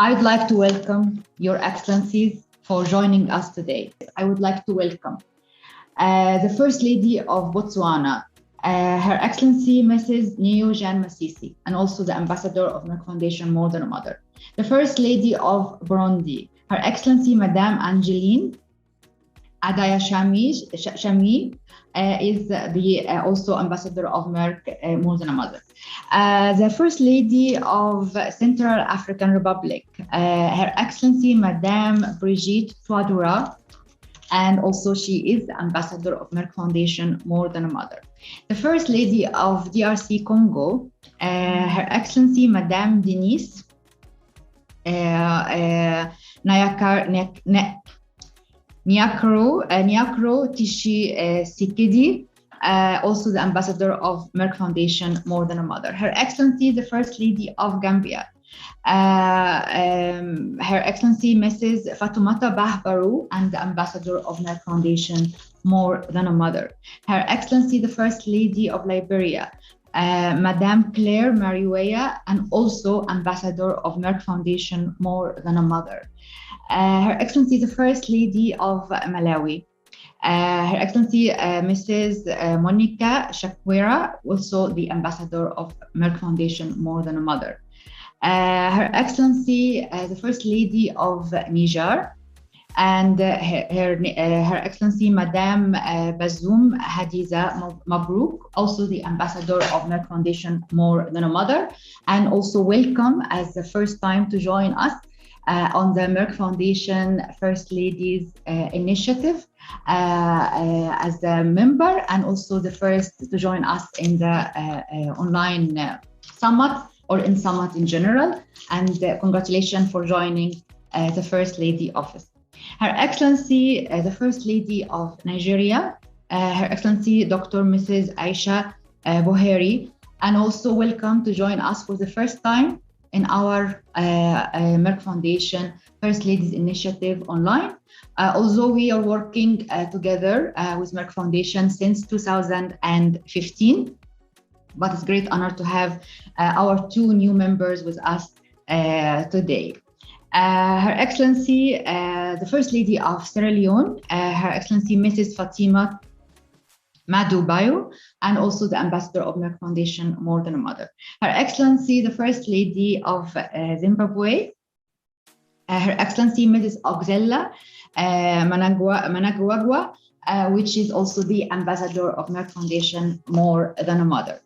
I'd like to welcome Your Excellencies for joining us today. I would like to welcome the First Lady of Botswana, Her Excellency Mrs. Neo Jean Masisi, and also the Ambassador of Merck Foundation More Than a Mother. The First Lady of Burundi, Her Excellency Madame Angeline Adaya Shami, is the also Ambassador of Merck More Than a Mother. The First Lady of Central African Republic, Her Excellency Madame Brigitte Touadéra, and also she is the Ambassador of Merck Foundation More Than a Mother. The First Lady of DRC Congo, Her Excellency Madame Denise Nyakro Tishi Sikedi, also the Ambassador of Merck Foundation More Than a Mother. Her Excellency, the First Lady of Gambia, Her Excellency Mrs. Fatoumata Bahbarou, and the Ambassador of Merck Foundation More Than a Mother. Her Excellency, the First Lady of Liberia, Madame Claire Mariweya, and also Ambassador of Merck Foundation More Than a Mother. Her Excellency, the First Lady of Malawi, Her Excellency Mrs. Monica Shakwera, also the Ambassador of Merck Foundation More Than a Mother. Her Excellency, the First Lady of Niger, and Her Excellency Madame Bazoum Hadiza Mabrouk, also the Ambassador of Merck Foundation More Than a Mother, and also welcome as the first time to join us on the Merck Foundation First Ladies Initiative as a member, and also the first to join us in the online summit or in summit in general. And congratulations for joining the First Lady office. Her Excellency, the First Lady of Nigeria, Her Excellency Dr. Mrs. Aisha Boheri, and also welcome to join us for the first time in our Merck Foundation First Ladies Initiative online. Although we are working together with Merck Foundation since 2015, but it's a great honor to have our two new members with us today. Her Excellency, the First Lady of Sierra Leone, Her Excellency Mrs. Fatima Madubayo, and also the Ambassador of Merck Foundation More Than a Mother. Her Excellency, the First Lady of Zimbabwe, Her Excellency Mrs. Oxella Managwagwa, which is also the Ambassador of Merck Foundation More Than a Mother.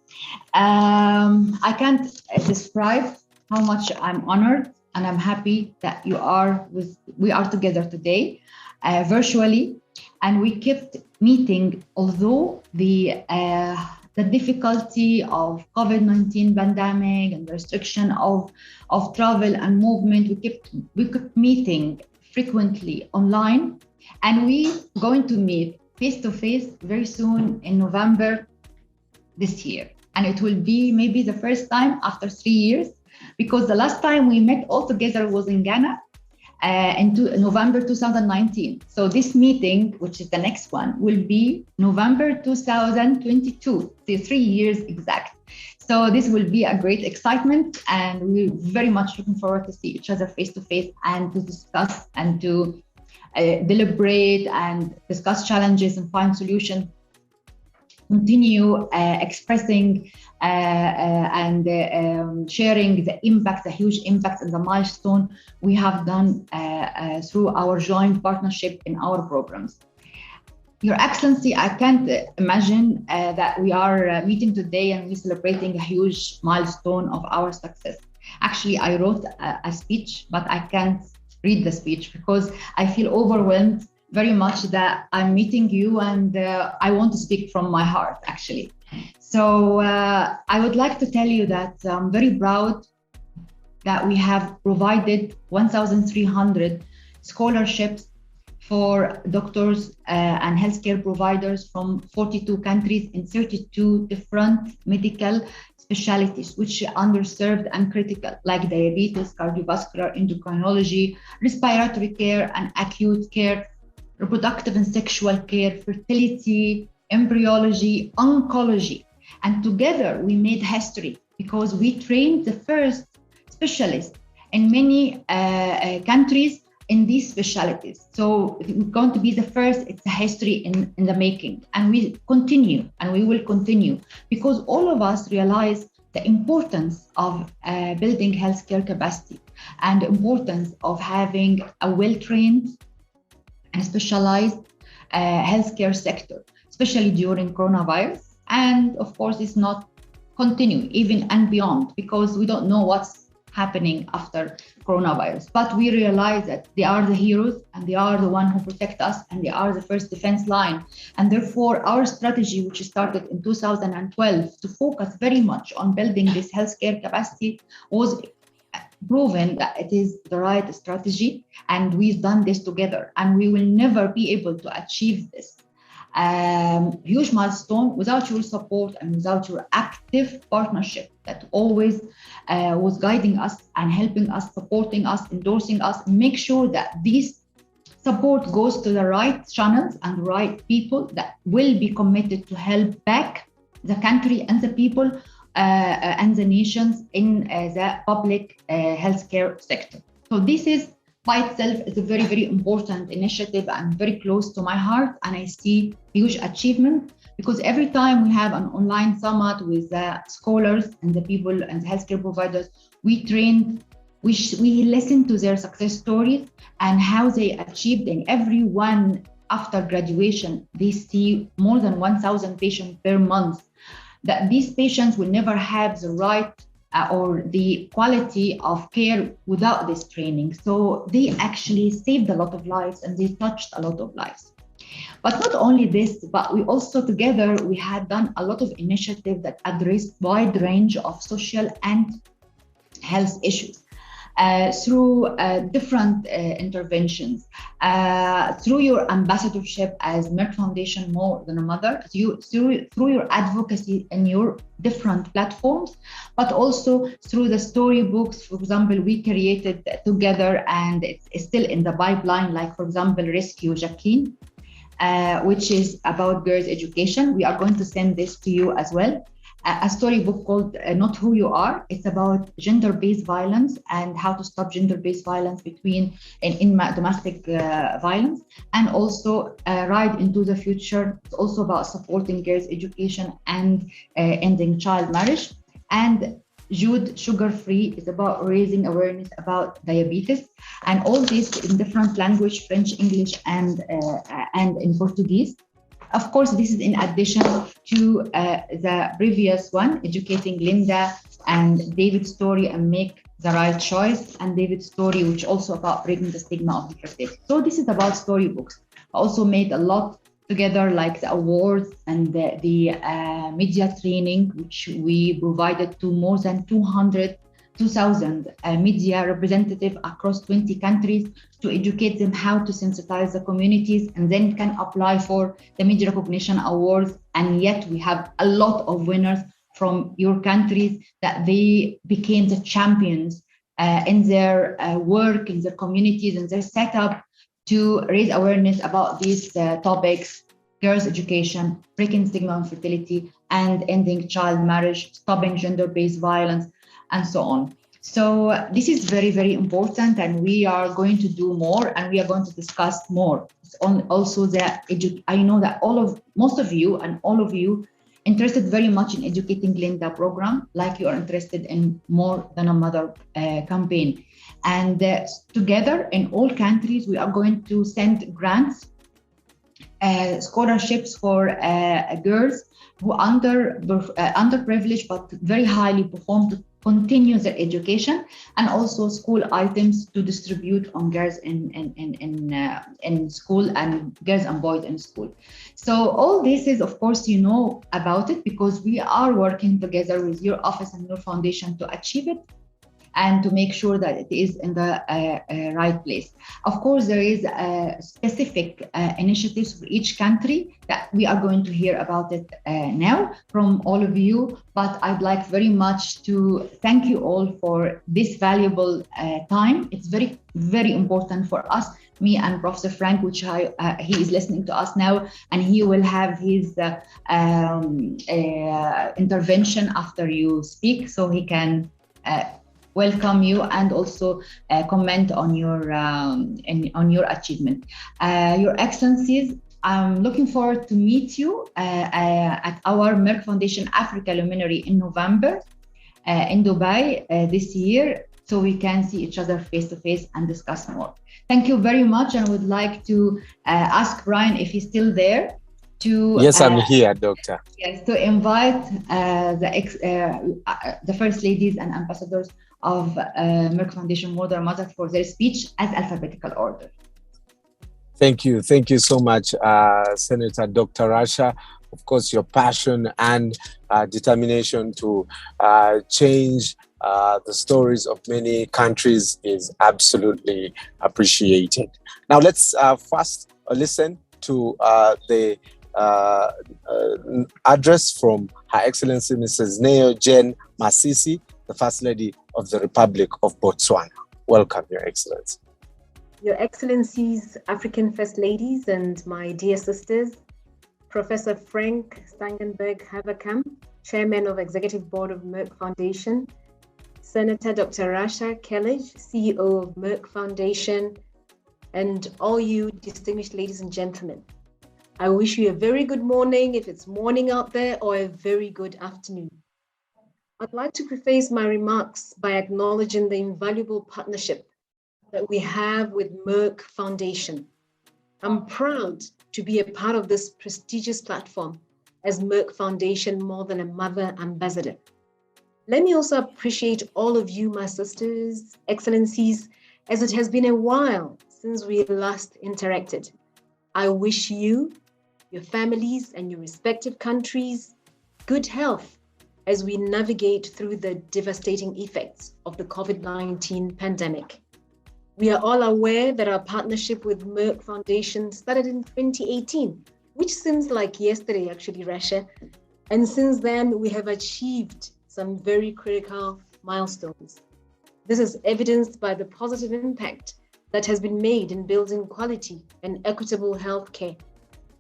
I can't describe how much I'm honored and I'm happy that we are together today virtually, and we kept meeting, although the difficulty of COVID-19 pandemic and the restriction of travel and movement, we kept meeting frequently online, and we going to meet face to face very soon in November this year, and it will be maybe the first time after 3 years, because the last time we met all together was in Ghana in November 2019. So this meeting, which is the next one, will be November 2022, so 3 years exact. So this will be a great excitement, and we're very much looking forward to see each other face to face and to discuss and to deliberate and discuss challenges and find solutions. Continue expressing and sharing the impact, the huge impact and the milestone we have done through our joint partnership in our programs. Your Excellency, I can't imagine that we are meeting today and we're celebrating a huge milestone of our success. Actually, I wrote a speech, but I can't read the speech because I feel overwhelmed very much that I'm meeting you, and I want to speak from my heart, actually. So I would like to tell you that I'm very proud that we have provided 1,300 scholarships for doctors and healthcare providers from 42 countries in 32 different medical specialties, which are underserved and critical, like diabetes, cardiovascular, endocrinology, respiratory care and acute care, reproductive and sexual care, fertility, embryology, oncology. And together we made history because we trained the first specialists in many countries in these specialties. So it's going to be the first, it's a history in the making. And we continue, and we will continue, because all of us realize the importance of building healthcare capacity and the importance of having a well-trained and specialized healthcare sector, especially during coronavirus. And of course, it's not continue even and beyond, because we don't know what's happening after coronavirus. But we realize that they are the heroes, and they are the ones who protect us, and they are the first defense line. And therefore, our strategy, which started in 2012 to focus very much on building this healthcare capacity, was proven that it is the right strategy. And we've done this together, and we will never be able to achieve this huge milestone without your support and without your active partnership that always was guiding us and helping us, supporting us, endorsing us. Make sure that this support goes to the right channels and the right people that will be committed to help back the country and the people and the nations in the public healthcare sector. So this is by itself is a very, very important initiative and very close to my heart. And I see huge achievement, because every time we have an online summit with the scholars and the people and the healthcare providers, we train, we listen to their success stories and how they achieved. And everyone after graduation, they see more than 1,000 patients per month. That these patients will never have the right or the quality of care without this training. So they actually saved a lot of lives and they touched a lot of lives. But not only this, but we also together, we had done a lot of initiatives that addressed wide range of social and health issues. Through different interventions, through your ambassadorship as Merck Foundation More Than a Mother, through your advocacy in your different platforms, but also through the storybooks. For example, we created together, and it's still in the pipeline, like for example, Rescue Jacqueline, which is about girls' education. We are going to send this to you as well. A storybook called Not Who You Are. It's about gender-based violence and how to stop gender-based violence in domestic violence. And also Ride into the Future. It's also about supporting girls' education and ending child marriage. And Jude Sugar Free is about raising awareness about diabetes. And all this in different language, French, English, and in Portuguese. Of course, this is in addition to the previous one, Educating Linda and David's story and Make the Right Choice, and David's story, which also about breaking the stigma of infertility. So this is about storybooks. I also made a lot together, like the awards and the media training, which we provided to more than 2,000 media representatives across 20 countries to educate them how to sensitize the communities, and then can apply for the Media Recognition Awards. And yet we have a lot of winners from your countries that they became the champions in their work, in their communities, and their setup to raise awareness about these topics: girls' education, breaking stigma on fertility, and ending child marriage, stopping gender-based violence, and so on. So this is very, very important, and we are going to do more, and we are going to discuss more. It's also that I know that most of you interested very much in Educating Linda program, like you are interested in More Than a Mother campaign. And together in all countries, we are going to send grants, scholarships for girls who are underprivileged but very highly perform to continue their education, and also school items to distribute on girls in school and girls and boys in school. So all this is, of course, you know about it, because we are working together with your office and your foundation to achieve it and to make sure that it is in the right place. Of course, there is specific initiatives for each country that we are going to hear about it now from all of you. But I'd like very much to thank you all for this valuable time. It's very, very important for us, me and Professor Frank, which he is listening to us now, and he will have his intervention after you speak, so he can welcome you and also comment on your achievement. Your Excellencies, I'm looking forward to meet you at our Merck Foundation Africa Luminary in November in Dubai this year, so we can see each other face to face and discuss more. Thank you very much, and I would like to ask Brian if he's still there. Yes, I'm here, Doctor. Yes, to invite the First Ladies and Ambassadors of Merck Foundation Mother for their speech as alphabetical order. Thank you so much, Senator Dr. Rasha. Of course, your passion and determination to change the stories of many countries is absolutely appreciated. Now, let's first listen to the address from Her Excellency Mrs. Neo Jane Masisi, the First Lady of the Republic of Botswana. Welcome, Your Excellency. Your Excellencies, African First Ladies, and my dear sisters, Professor Frank Stangenberg Haverkamp, Chairman of Executive Board of Merck Foundation, Senator Dr. Rasha Kellage, CEO of Merck Foundation, and all you distinguished ladies and gentlemen. I wish you a very good morning if it's morning out there, or a very good afternoon. I'd like to preface my remarks by acknowledging the invaluable partnership that we have with Merck Foundation. I'm proud to be a part of this prestigious platform as Merck Foundation More Than a Mother Ambassador. Let me also appreciate all of you, my sisters, Excellencies, as it has been a while since we last interacted. I wish you, your families, and your respective countries good health as we navigate through the devastating effects of the COVID-19 pandemic. We are all aware that our partnership with Merck Foundation started in 2018, which seems like yesterday, actually, Rasha. And since then, we have achieved some very critical milestones. This is evidenced by the positive impact that has been made in building quality and equitable healthcare,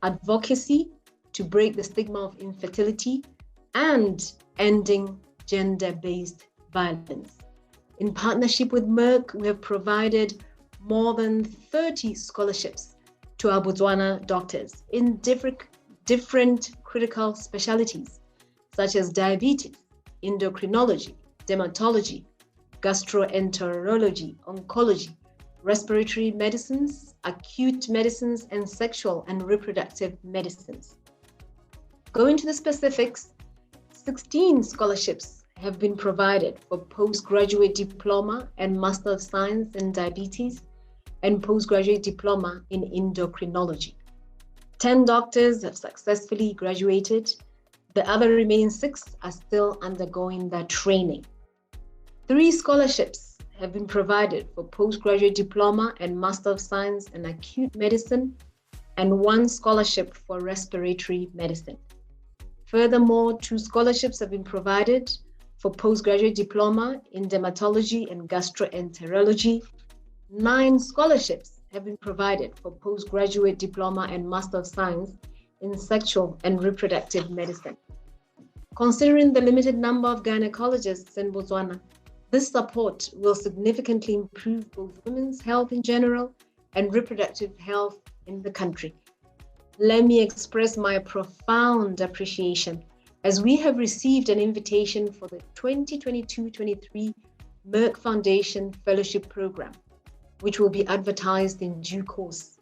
advocacy to break the stigma of infertility, and ending gender-based violence. In partnership with Merck, we have provided more than 30 scholarships to our Botswana doctors in different critical specialties, such as diabetes, endocrinology, dermatology, gastroenterology, oncology, respiratory medicines, acute medicines, and sexual and reproductive medicines. Going to the specifics, 16 scholarships have been provided for postgraduate diploma and Master of Science in Diabetes and postgraduate diploma in endocrinology. 10 doctors have successfully graduated. The other remaining 6 are still undergoing their training. 3 scholarships have been provided for postgraduate diploma and Master of Science in Acute Medicine, and 1 scholarship for respiratory medicine. Furthermore, 2 scholarships have been provided for postgraduate diploma in dermatology and gastroenterology. 9 scholarships have been provided for postgraduate diploma and Master of Science in sexual and reproductive medicine. Considering the limited number of gynecologists in Botswana, this support will significantly improve both women's health in general and reproductive health in the country. Let me express my profound appreciation as we have received an invitation for the 2022-23 Merck Foundation Fellowship Program, which will be advertised in due course.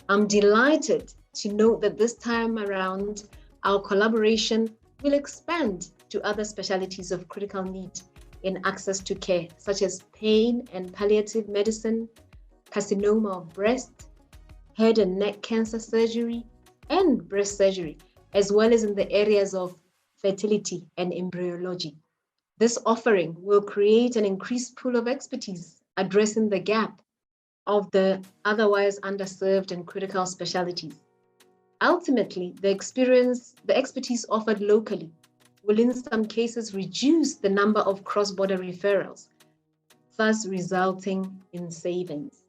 I'm delighted to note that this time around, our collaboration will expand to other specialties of critical need in access to care, such as pain and palliative medicine, carcinoma of breast, head and neck cancer surgery, and breast surgery, as well as in the areas of fertility and embryology. This offering will create an increased pool of expertise addressing the gap of the otherwise underserved and critical specialties. Ultimately, the expertise offered locally will in some cases reduce the number of cross-border referrals, thus resulting in savings.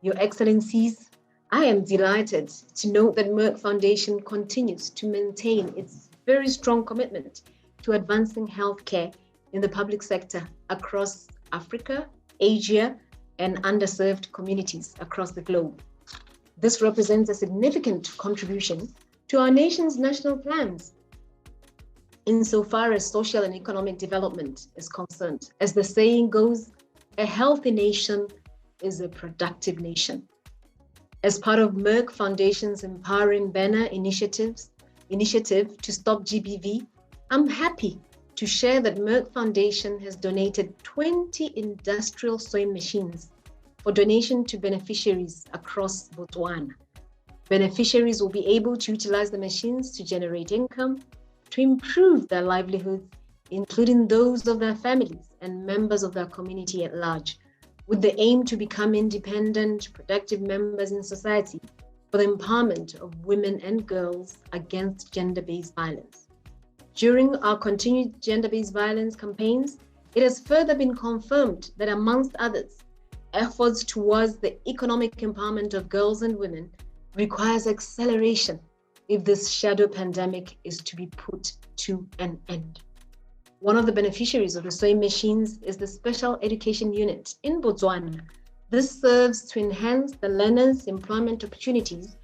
Your Excellencies, I am delighted to note that Merck Foundation continues to maintain its very strong commitment to advancing healthcare in the public sector across Africa, Asia, and underserved communities across the globe. This represents a significant contribution to our nation's national plans insofar as social and economic development is concerned. As the saying goes, a healthy nation is a productive nation. As part of Merck Foundation's Empowering Banner initiative to stop GBV, I'm happy to share that Merck Foundation has donated 20 industrial sewing machines for donation to beneficiaries across Botswana. Beneficiaries will be able to utilize the machines to generate income, to improve their livelihoods, including those of their families and members of their community at large, with the aim to become independent, productive members in society for the empowerment of women and girls against gender-based violence. During our continued gender-based violence campaigns, it has further been confirmed that, amongst others, efforts towards the economic empowerment of girls and women requires acceleration if this shadow pandemic is to be put to an end. One of the beneficiaries of the sewing machines is the Special Education Unit in Botswana. This serves to enhance the learners' employment opportunities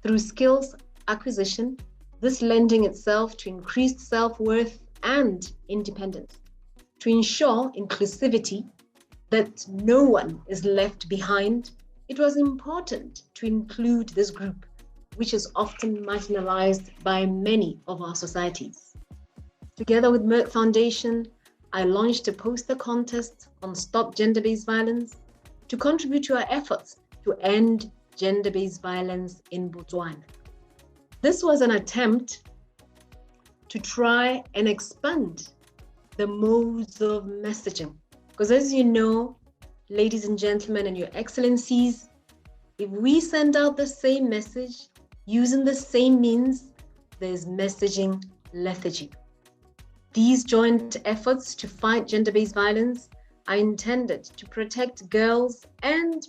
through skills acquisition, this lending itself to increased self-worth and independence. To ensure inclusivity, that no one is left behind, it was important to include this group, which is often marginalized by many of our societies. Together with Merck Foundation, I launched a poster contest on Stop Gender-Based Violence to contribute to our efforts to end gender-based violence in Botswana. This was an attempt to try and expand the modes of messaging. Because as you know, ladies and gentlemen and your excellencies, if we send out the same message using the same means, there's messaging lethargy. These joint efforts to fight gender-based violence are intended to protect girls and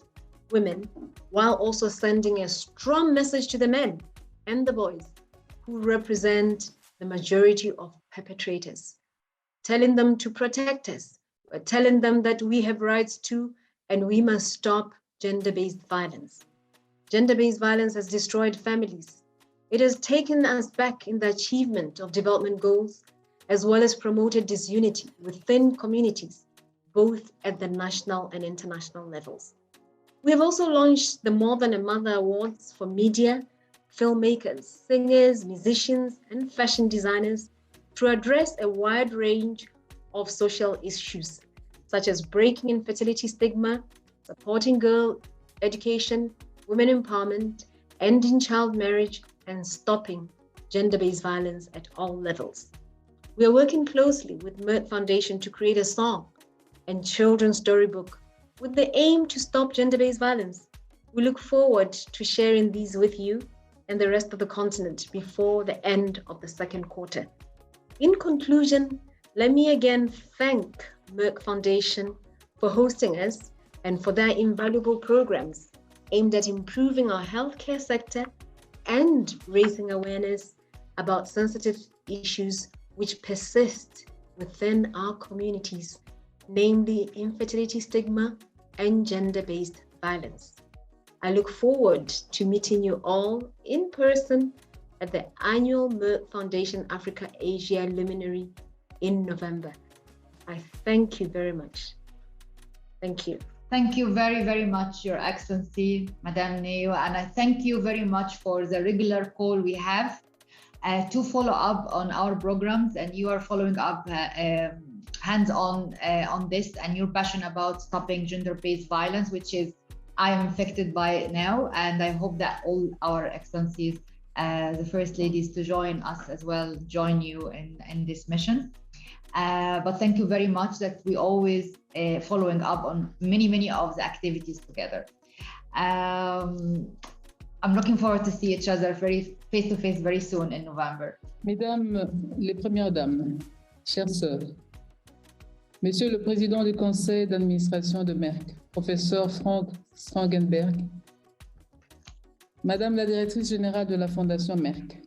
women while also sending a strong message to the men and the boys who represent the majority of perpetrators, telling them to protect us, telling them that we have rights too, and we must stop gender-based violence. Gender-based violence has destroyed families. It has taken us back in the achievement of development goals, as well as promoted disunity within communities, both at the national and international levels. We have also launched the More Than a Mother Awards for media, filmmakers, singers, musicians, and fashion designers to address a wide range of social issues, such as breaking infertility stigma, supporting girl education, women empowerment, ending child marriage, and stopping gender-based violence at all levels. We are working closely with Merck Foundation to create a song and children's storybook with the aim to stop gender-based violence. We look forward to sharing these with you and the rest of the continent before the end of the second quarter. In conclusion, let me again thank Merck Foundation for hosting us and for their invaluable programs aimed at improving our healthcare sector and raising awareness about sensitive issues which persist within our communities, namely infertility stigma and gender-based violence. I look forward to meeting you all in person at the annual Merck Foundation Africa Asia Luminary in November. I thank you very much. Thank you. Thank you very, very much, Your Excellency, Madame Neo, and I thank you very much for the regular call we have to follow up on our programs, and you are following up hands-on on this, and you're passionate about stopping gender-based violence, which is I am affected by now, and I hope that all our excellencies, the first ladies, to join us as well, join you in this mission. But thank you very much that we always following up on many of the activities together. I'm looking forward to see each other very face-to-face very soon in November. Mesdames les Premières Dames, chères sœurs, Monsieur le Président du Conseil d'administration de Merck, Professeur Frank Stangenberg, Madame la Directrice Générale de la Fondation Merck,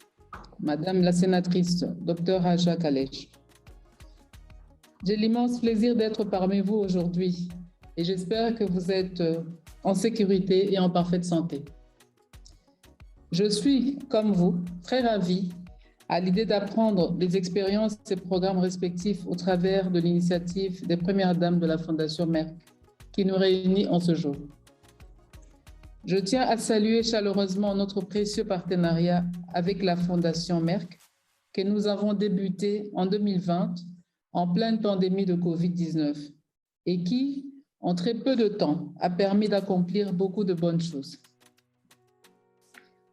Madame la Sénatrice Dr. Raja Kalesh, J'ai l'immense plaisir d'être parmi vous aujourd'hui et j'espère que vous êtes en sécurité et en parfaite santé. Je suis, comme vous, très ravie à l'idée d'apprendre des expériences et programmes respectifs au travers de l'initiative des premières dames de la Fondation Merck qui nous réunit en ce jour. Je tiens à saluer chaleureusement notre précieux partenariat avec la Fondation Merck que nous avons débuté en 2020 en pleine pandémie de Covid-19 et qui, en très peu de temps, a permis d'accomplir beaucoup de bonnes choses.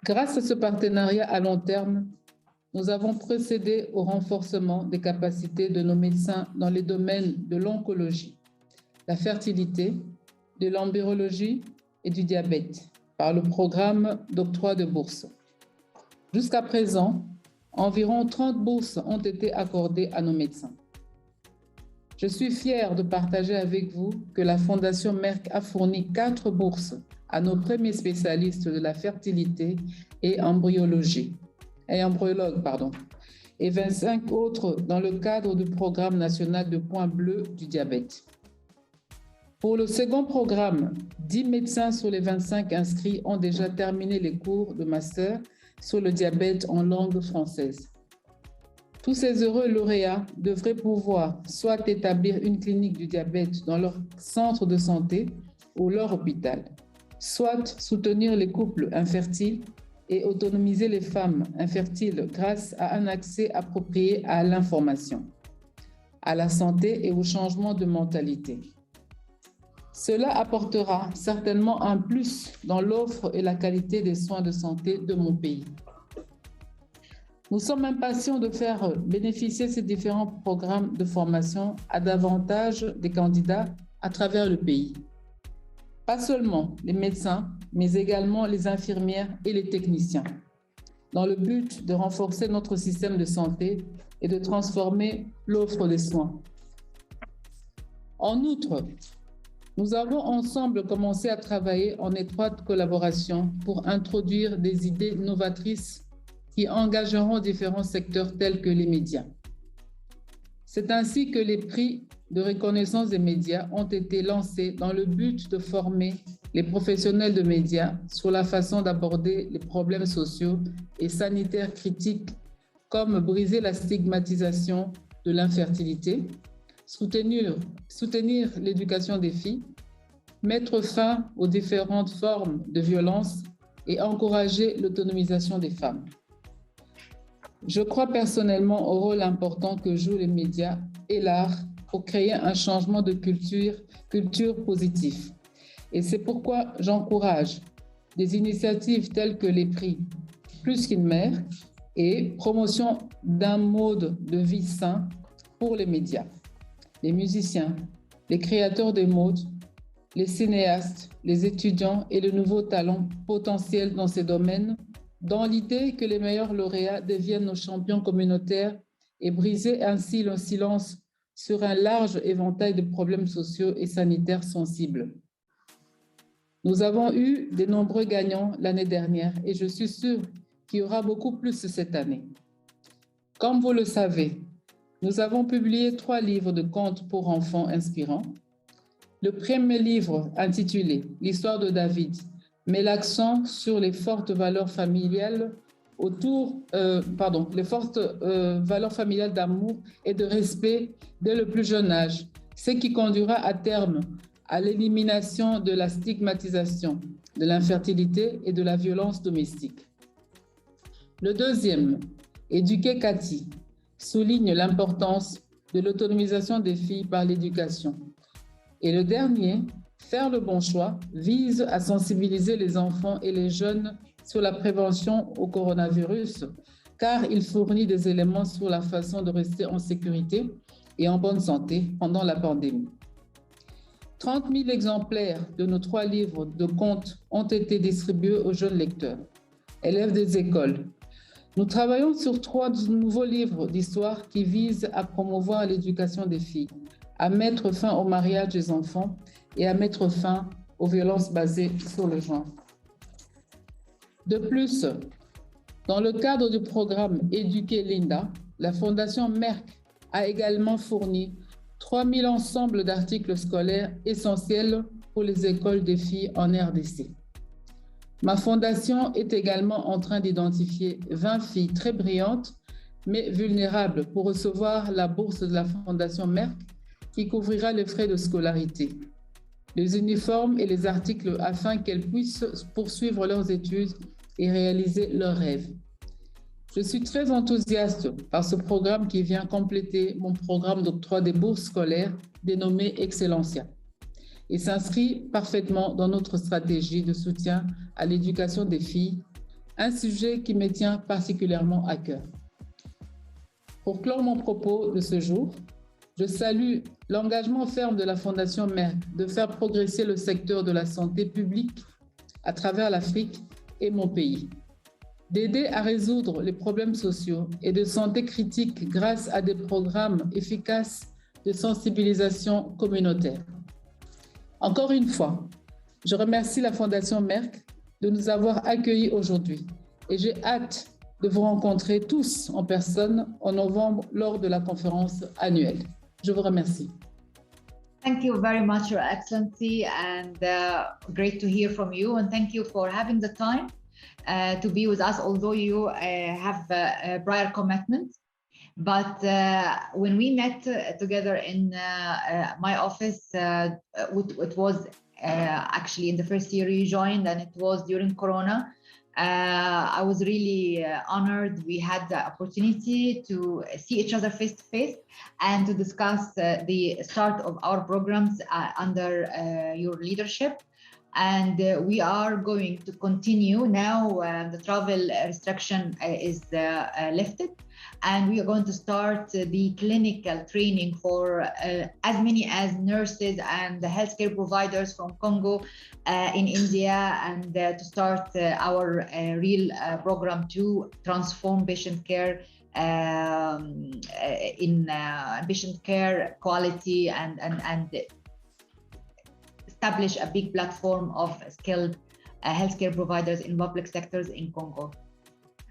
Grâce à ce partenariat à long terme, nous avons procédé au renforcement des capacités de nos médecins dans les domaines de l'oncologie, la fertilité, de l'embryologie et du diabète par le programme d'octroi de bourses. Jusqu'à présent, environ 30 bourses ont été accordées à nos médecins. Je suis fière de partager avec vous que la Fondation Merck a fourni 4 bourses à nos premiers spécialistes de la fertilité et embryologue, et 25 autres dans le cadre du programme national de points bleus du diabète. Pour le second programme, 10 médecins sur les 25 inscrits ont déjà terminé les cours de master sur le diabète en langue française. Tous ces heureux lauréats devraient pouvoir soit établir une clinique du diabète dans leur centre de santé ou leur hôpital, soit soutenir les couples infertiles et autonomiser les femmes infertiles grâce à un accès approprié à l'information, à la santé et au changement de mentalité. Cela apportera certainement un plus dans l'offre et la qualité des soins de santé de mon pays. Nous sommes impatients de faire bénéficier ces différents programmes de formation à davantage des candidats à travers le pays. Pas seulement les médecins, mais également les infirmières et les techniciens, dans le but de renforcer notre système de santé et de transformer l'offre des soins. En outre, nous avons ensemble commencé à travailler en étroite collaboration pour introduire des idées novatrices qui engageront différents secteurs tels que les médias. C'est ainsi que les prix de reconnaissance des médias ont été lancés dans le but de former les professionnels de médias sur la façon d'aborder les problèmes sociaux et sanitaires critiques comme briser la stigmatisation de l'infertilité, soutenir l'éducation des filles, mettre fin aux différentes formes de violence et encourager l'autonomisation des femmes. Je crois personnellement au rôle important que jouent les médias et l'art pour créer un changement de culture positif. Et c'est pourquoi j'encourage des initiatives telles que les prix Plus qu'une mère et promotion d'un mode de vie sain pour les médias, les musiciens, les créateurs de mode, les cinéastes, les étudiants et le nouveau talent potentiel dans ces domaines, dans l'idée que les meilleurs lauréats deviennent nos champions communautaires et briser ainsi le silence sur un large éventail de problèmes sociaux et sanitaires sensibles. Nous avons eu de nombreux gagnants l'année dernière et je suis sûre qu'il y aura beaucoup plus cette année. Comme vous le savez, nous avons publié 3 livres de contes pour enfants inspirants. Le premier livre, intitulé « L'histoire de David », met l'accent sur les fortes valeurs familiales valeurs familiales d'amour et de respect dès le plus jeune âge, ce qui conduira à terme à l'élimination de la stigmatisation, de l'infertilité et de la violence domestique. Le deuxième, Éduquer Cathy, souligne l'importance de l'autonomisation des filles par l'éducation. Et le dernier, Faire le bon choix, vise à sensibiliser les enfants et les jeunes sur la prévention au coronavirus, car il fournit des éléments sur la façon de rester en sécurité et en bonne santé pendant la pandémie. 30 000 exemplaires de nos 3 livres de contes ont été distribués aux jeunes lecteurs, élèves des écoles. Nous travaillons sur 3 nouveaux livres d'histoire qui visent à promouvoir l'éducation des filles, à mettre fin au mariage des enfants et à mettre fin aux violences basées sur le genre. De plus, dans le cadre du programme Éduquer Linda, la Fondation Merck a également fourni 3000 ensembles d'articles scolaires essentiels pour les écoles des filles en RDC. Ma fondation est également en train d'identifier 20 filles très brillantes, mais vulnérables pour recevoir la bourse de la Fondation Merck qui couvrira les frais de scolarité, les uniformes et les articles afin qu'elles puissent poursuivre leurs études et réaliser leurs rêves. Je suis très enthousiaste par ce programme qui vient compléter mon programme d'octroi des bourses scolaires dénommé Excellencia et s'inscrit parfaitement dans notre stratégie de soutien à l'éducation des filles, un sujet qui me tient particulièrement à cœur. Pour clore mon propos de ce jour, je salue l'engagement ferme de la Fondation Merck de faire progresser le secteur de la santé publique à travers l'Afrique et mon pays, d'aider à résoudre les problèmes sociaux et de santé critiques grâce à des programmes efficaces de sensibilisation communautaire. Encore une fois, je remercie la Fondation Merck de nous avoir accueillis aujourd'hui et j'ai hâte de vous rencontrer tous en personne en novembre lors de la conférence annuelle. Je vous remercie. Thank you very much, Your Excellency, and great to hear from you. And thank you for having the time to be with us, although you have a prior commitment. But when we met together in my office, it was actually in the first year you joined, and it was during Corona. I was really honored. We had the opportunity to see each other face to face and to discuss the start of our programs under your leadership. And we are going to continue now. The travel restriction is lifted, and we are going to start the clinical training for as many as nurses and the healthcare providers from Congo in India, and to start our real program to transform patient care in patient care quality and establish a big platform of skilled healthcare providers in public sectors in Congo.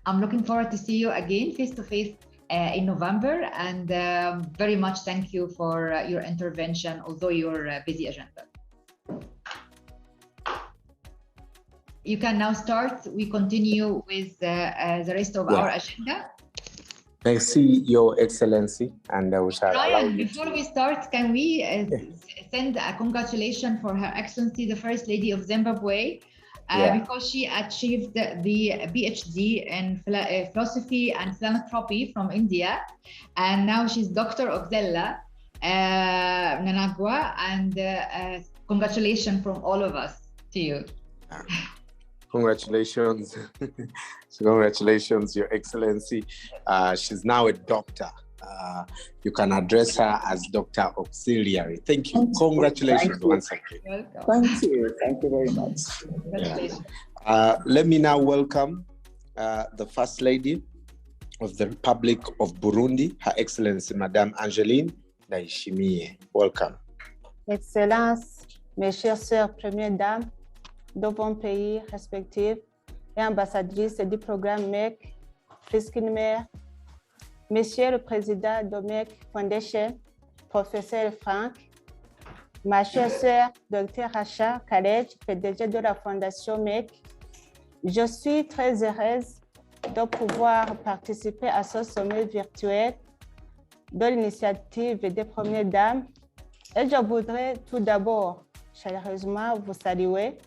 I'm looking forward to see you again face to face in November, and very much thank you for your intervention, although your busy agenda. You can now start. We continue with the rest of our agenda. Merci, Your Excellency, and we shall allow Ryan, you before we start, can we send a congratulations for Her Excellency, the First Lady of Zimbabwe, because she achieved the PhD in philosophy and philanthropy from India, and now she's Dr. Oxella Nanagwa, and congratulations from all of us to you. Congratulations. Congratulations, Your Excellency. She's now a doctor. You can address her as Dr. Auxiliary. Thank you. Congratulations once again. Welcome. Thank you. Thank you very much. Let me now welcome the First Lady of the Republic of Burundi, Her Excellency, Madame Angeline Ndayishimiye. Welcome. Excellences, mes chères sœurs, premières dames de vos pays respectifs et ambassadrices du programme MEC, Friskinmer, Monsieur le Président de MEC Foundation, Professeur Franck, ma chère sœur, Dr. Racha Khaled, PDG de la Fondation MEC, je suis très heureuse de pouvoir participer à ce sommet virtuel de l'initiative des Premières Dames et je voudrais tout d'abord chaleureusement vous saluer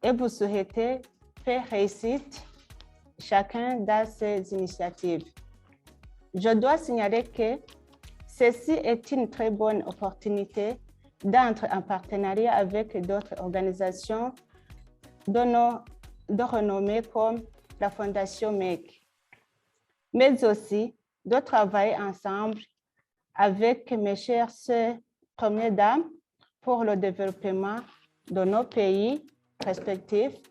et vous souhaiter paix réussite chacun dans ces initiatives. Je dois signaler que ceci est une très bonne opportunité d'entrer en partenariat avec d'autres organisations de renommée comme la Fondation MEC, mais aussi de travailler ensemble avec mes chères sœurs Premières Dames pour le développement de nos pays respectifs.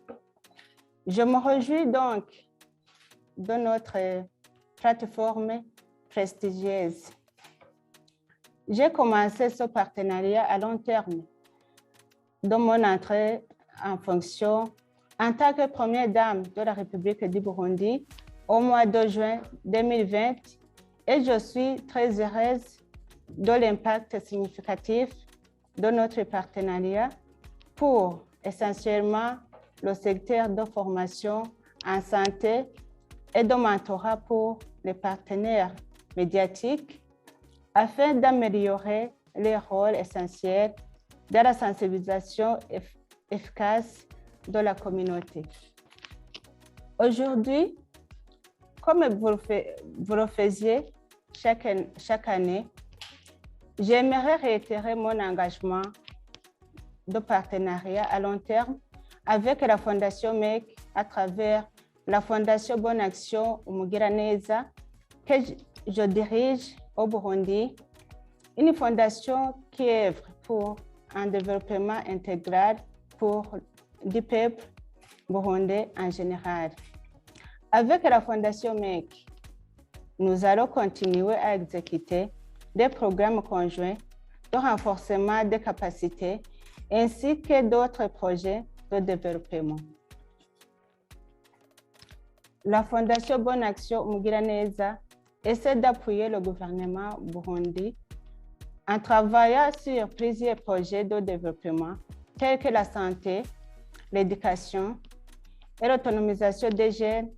Je me réjouis donc de notre plateforme prestigieuse. J'ai commencé ce partenariat à long terme de mon entrée en fonction en tant que Première Dame de la République du Burundi au mois de juin 2020 et je suis très heureuse de l'impact significatif de notre partenariat pour essentiellement le secteur de formation en santé et de mentorat pour les partenaires médiatiques afin d'améliorer les rôles essentiels de la sensibilisation efficace de la communauté. Aujourd'hui, comme vous le faisiez chaque année, j'aimerais réitérer mon engagement de partenariat à long terme avec la Fondation MEC à travers la Fondation Bonne Action Umugiraneza que je dirige au Burundi, une fondation qui œuvre pour un développement intégral du peuple burundais en général. Avec la Fondation MEC, nous allons continuer à exécuter des programmes conjoints de renforcement des capacités ainsi que d'autres projets de développement. La Fondation Bonne Action Umugiraneza essaie d'appuyer le gouvernement burundi en travaillant sur plusieurs projets de développement tels que la santé, l'éducation et l'autonomisation des jeunes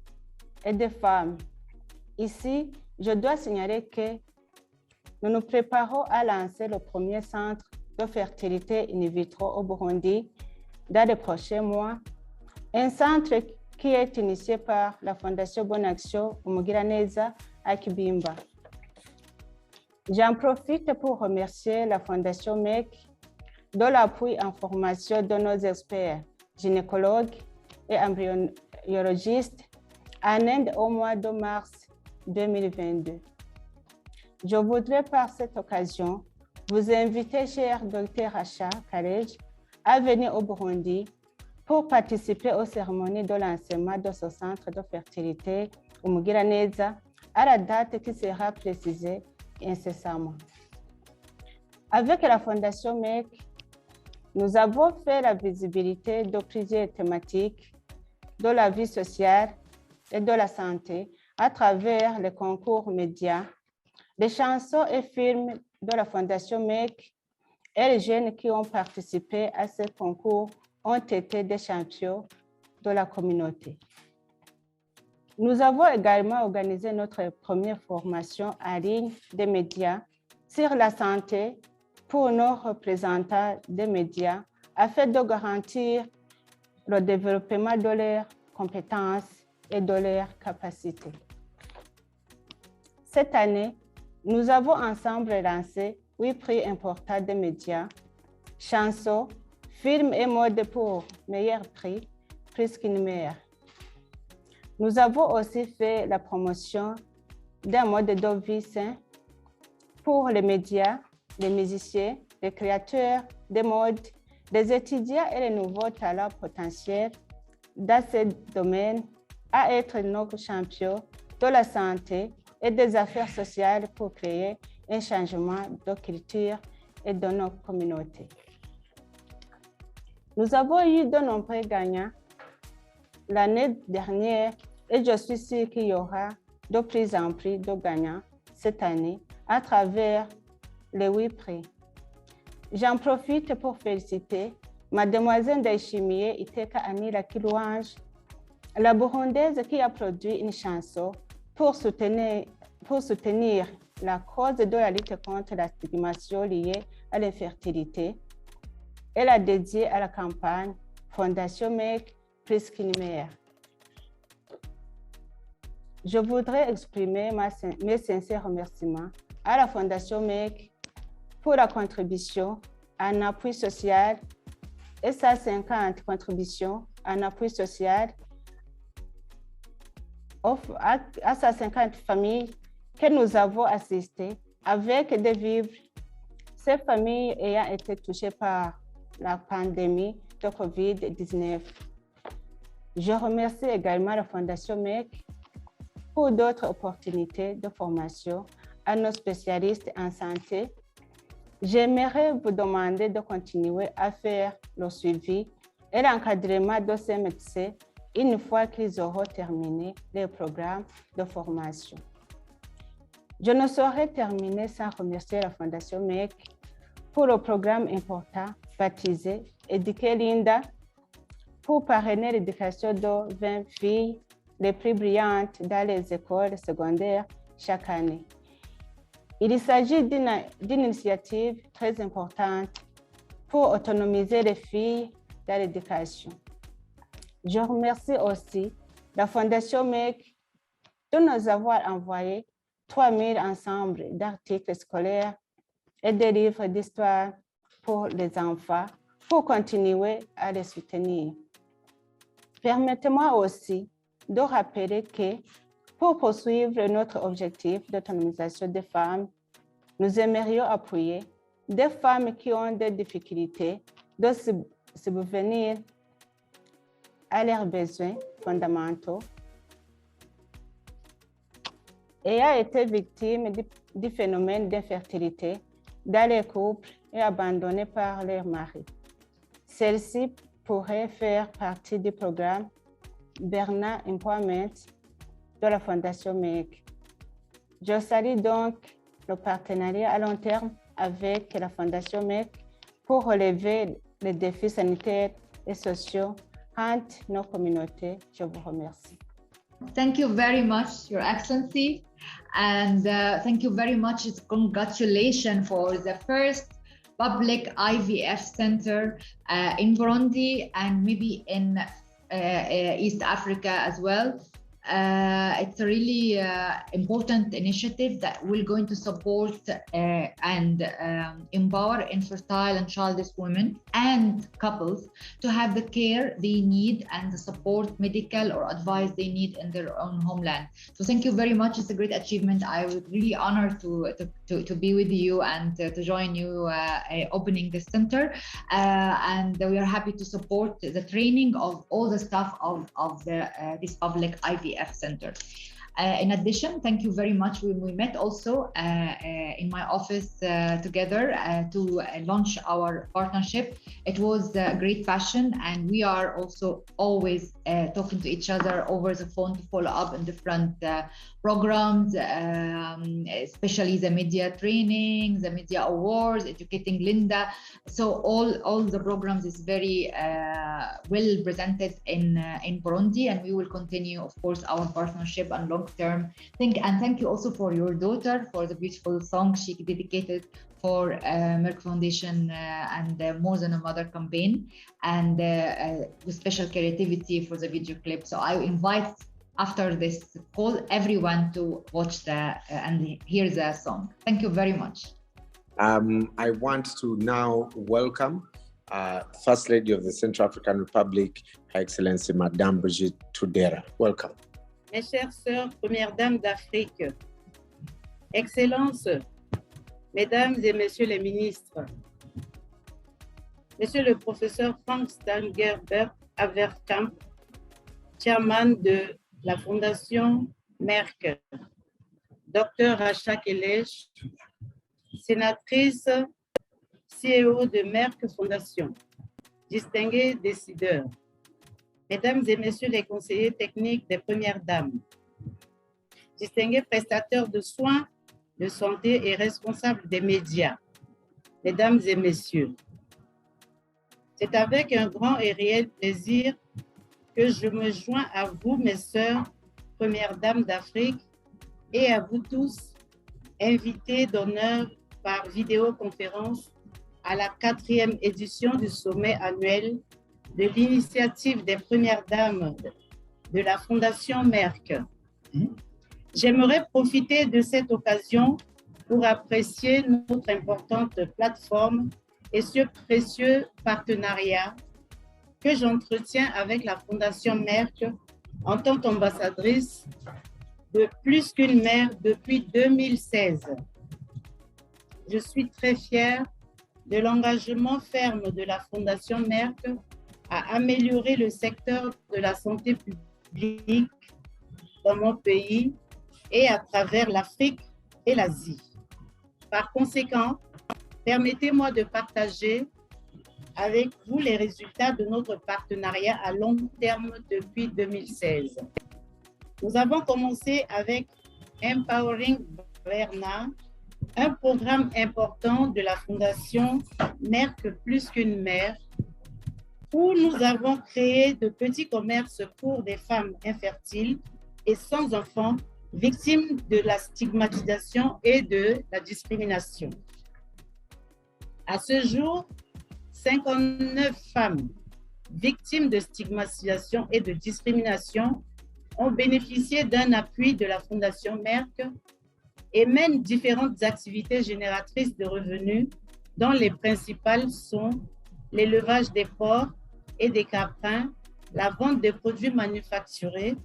et des femmes. Ici, je dois signaler que nous nous préparons à lancer le premier centre de fertilité in vitro au Burundi dans les prochains mois, un centre qui est initié par la Fondation Bonne Action Umugiraneza à Kibimba. J'en profite pour remercier la Fondation MEC de l'appui en formation de nos experts, gynécologues et embryologistes en Inde au mois de mars 2022. Je voudrais par cette occasion vous inviter, cher Dr Racha Karej, à venir au Burundi pour participer aux cérémonies de lancement de ce centre de fertilité Umugiraneza à la date qui sera précisée incessamment. Avec la Fondation MEC, nous avons fait la visibilité de plusieurs thématiques de la vie sociale et de la santé à travers les concours médias, les chansons et films de la Fondation MEC et les jeunes qui ont participé à ce concours ont été des champions de la communauté. Nous avons également organisé notre première formation en ligne des médias sur la santé pour nos représentants des médias afin de garantir le développement de leurs compétences et de leurs capacités. Cette année, nous avons ensemble lancé 8 prix importants des médias, chansons, films et mode pour meilleur prix, plus qu'une meilleure. Nous avons aussi fait la promotion d'un mode de vie sain pour les médias, les musiciens, les créateurs de mode, les étudiants et les nouveaux talents potentiels dans ce domaine à être nos champions de la santé et des affaires sociales pour créer un changement de culture et de nos communautés. Nous avons eu de nombreux gagnants l'année dernière et je suis sûre qu'il y aura de plus en plus de gagnants cette année à travers les 8 prix. J'en profite pour féliciter Mademoiselle Ndayishimiye Iteka Anila Kilouange, la Burundaise qui a produit une chanson pour soutenir la cause de la lutte contre la stigmatisation liée à l'infertilité. Elle a dédié à la campagne Fondation MEC plus qu'une mère. Je voudrais exprimer mes sincères remerciements à la Fondation MEC pour la contribution en appui social et sa 50 contributions en appui social à sa 50 familles que nous avons assistées avec des vivres, ces familles ayant été touchées par la pandémie de COVID-19. Je remercie également la Fondation MEC pour d'autres opportunités de formation à nos spécialistes en santé. J'aimerais vous demander de continuer à faire le suivi et l'encadrement de ces médecins une fois qu'ils auront terminé les programmes de formation. Je ne saurais terminer sans remercier la Fondation MEC pour le programme important baptisé Éduquer Linda pour parrainer l'éducation de 20 filles les plus brillantes dans les écoles secondaires chaque année. Il s'agit d'une initiative très importante pour autonomiser les filles dans l'éducation. Je remercie aussi la Fondation MEC de nous avoir envoyé 3000 ensembles d'articles scolaires et des livres d'histoire pour les enfants pour continuer à les soutenir. Permettez-moi aussi de rappeler que pour poursuivre notre objectif d'autonomisation des femmes, nous aimerions appuyer des femmes qui ont des difficultés de subvenir à leurs besoins fondamentaux et a été victime du phénomène d'infertilité dans les couples et abandonnées par leur mari. Celle-ci pourrait faire partie du programme Bernard Employment de la Fondation MEC. Je salue donc le partenariat à long terme avec la Fondation MEC pour relever les défis sanitaires et sociaux entre nos communautés. Je vous remercie. Thank you very much, Your Excellency, and thank you very much. Congratulations for the first public IVF center in Burundi and maybe in East Africa as well. It's a really important initiative that we're going to support and empower infertile and childless women and couples to have the care they need and the support, medical or advice they need in their own homeland. So thank you very much. It's a great achievement. I was really honored to be with you and to join you opening this center. And we are happy to support the training of all the staff of this public IVF center. In addition, thank you very much. We met also in my office together to launch our partnership. It was a great passion, and we are also always talking to each other over the phone to follow up in different programs, especially the media training, the media awards, educating Linda. So all the programs is very well presented in Burundi, and we will continue, of course, our partnership and long-term thing. And thank you also for your daughter for the beautiful song she dedicated for Merck Foundation and More Than a Mother campaign, and with special creativity for the video clip. So I invite, after this call, everyone to watch and hear the song. Thank you very much. I want to now welcome First Lady of the Central African Republic, Her Excellency Madame Brigitte Tudera. Welcome. Mes chères sœurs, Première Dame d'Afrique, Excellences, Mesdames et Messieurs les ministres, Monsieur le professeur Frank Stangenberg Haverkamp, chairman de la Fondation Merck, Dr Racha Kelesh, sénatrice CEO de Merck Fondation, distingués décideurs, Mesdames et Messieurs les conseillers techniques des Premières Dames, distingués prestateurs de soins de santé et responsables des médias, Mesdames et Messieurs, c'est avec un grand et réel plaisir que je me joins à vous, mes sœurs, Premières Dames d'Afrique, et à vous tous, invités d'honneur par vidéoconférence à la 4e édition du sommet annuel de l'initiative des Premières Dames de la Fondation Merck. J'aimerais profiter de cette occasion pour apprécier notre importante plateforme et ce précieux partenariat que j'entretiens avec la Fondation Merck en tant qu'ambassadrice de Plus qu'une mère depuis 2016. Je suis très fière de l'engagement ferme de la Fondation Merck à améliorer le secteur de la santé publique dans mon pays et à travers l'Afrique et l'Asie. Par conséquent, permettez-moi de partager avec vous les résultats de notre partenariat à long terme depuis 2016. Nous avons commencé avec Empowering Verna, un programme important de la Fondation Merck plus qu'une mère, où nous avons créé de petits commerces pour des femmes infertiles et sans enfants, victimes de la stigmatisation et de la discrimination. À ce jour, 59 femmes victimes de stigmatisation et de discrimination ont bénéficié d'un appui de la Fondation Merck et mènent différentes activités génératrices de revenus, dont les principales sont l'élevage des porcs et des caprins, la vente des produits manufacturés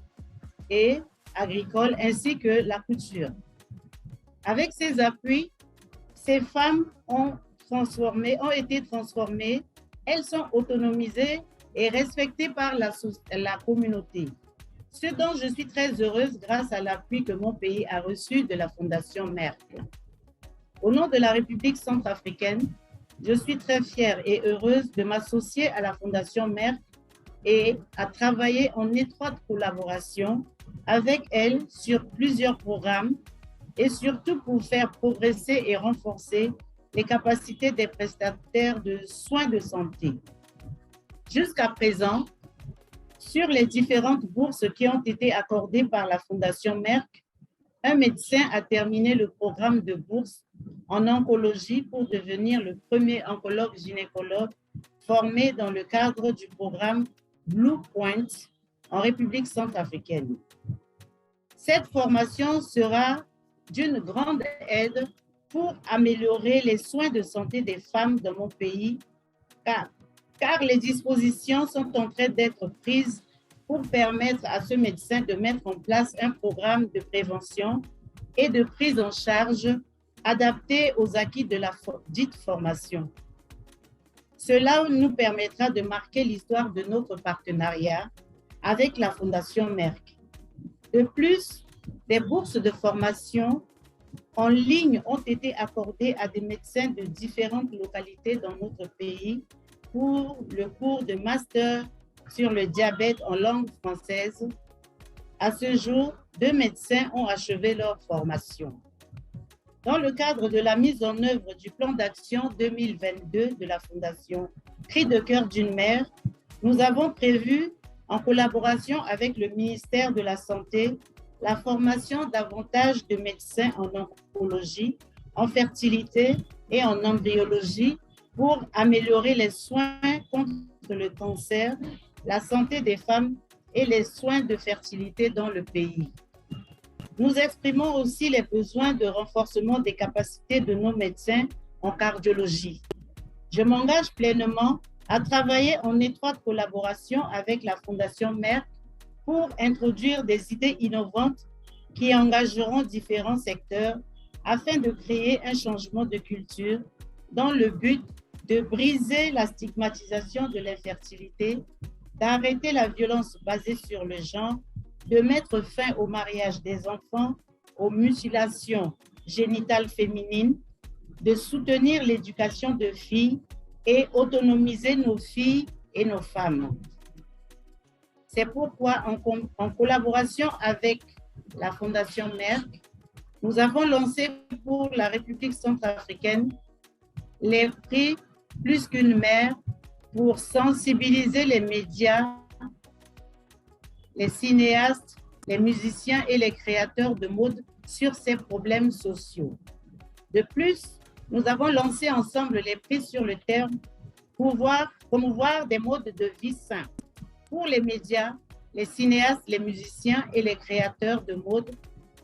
et agricoles, ainsi que la couture. Avec ces appuis, ces femmes ont été transformées, elles sont autonomisées et respectées par la communauté. Ce dont je suis très heureuse grâce à l'appui que mon pays a reçu de la Fondation Merck. Au nom de la République centrafricaine, je suis très fière et heureuse de m'associer à la Fondation Merck et à travailler en étroite collaboration avec elle sur plusieurs programmes et surtout pour faire progresser et renforcer les capacités des prestataires de soins de santé. Jusqu'à présent, sur les différentes bourses qui ont été accordées par la Fondation Merck, un médecin a terminé le programme de bourse en oncologie pour devenir le premier oncologue gynécologue formé dans le cadre du programme Blue Point en République centrafricaine. Cette formation sera d'une grande aide pour améliorer les soins de santé des femmes dans mon pays, car les dispositions sont en train d'être prises pour permettre à ce médecin de mettre en place un programme de prévention et de prise en charge adapté aux acquis de la dite formation. Cela nous permettra de marquer l'histoire de notre partenariat avec la Fondation Merck. De plus, des bourses de formation en ligne ont été accordées à des médecins de différentes localités dans notre pays pour le cours de master sur le diabète en langue française. À ce jour, 2 médecins ont achevé leur formation. Dans le cadre de la mise en œuvre du plan d'action 2022 de la Fondation Cri de cœur d'une mère, nous avons prévu, en collaboration avec le ministère de la Santé, la formation davantage de médecins en oncologie, en fertilité et en embryologie pour améliorer les soins contre le cancer, la santé des femmes et les soins de fertilité dans le pays. Nous exprimons aussi les besoins de renforcement des capacités de nos médecins en cardiologie. Je m'engage pleinement à travailler en étroite collaboration avec la Fondation Merck pour introduire des idées innovantes qui engageront différents secteurs afin de créer un changement de culture dans le but de briser la stigmatisation de l'infertilité, d'arrêter la violence basée sur le genre, de mettre fin au mariage des enfants, aux mutilations génitales féminines, de soutenir l'éducation de filles et autonomiser nos filles et nos femmes. C'est pourquoi, en collaboration avec la Fondation Merck, nous avons lancé pour la République centrafricaine les prix Plus qu'une mère pour sensibiliser les médias, les cinéastes, les musiciens et les créateurs de mode sur ces problèmes sociaux. De plus, nous avons lancé ensemble les prix sur le thème promouvoir des modes de vie sains pour les médias, les cinéastes, les musiciens et les créateurs de mode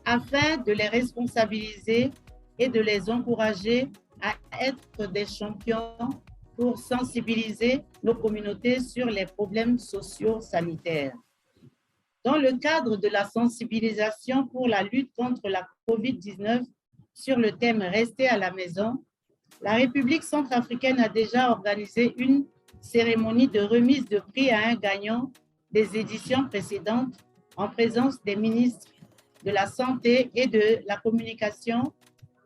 afin de les responsabiliser et de les encourager à être des champions pour sensibiliser nos communautés sur les problèmes sociaux sanitaires. Dans le cadre de la sensibilisation pour la lutte contre la COVID-19 sur le thème « Rester à la maison », la République centrafricaine a déjà organisé une cérémonie de remise de prix à un gagnant des éditions précédentes en présence des ministres de la Santé et de la Communication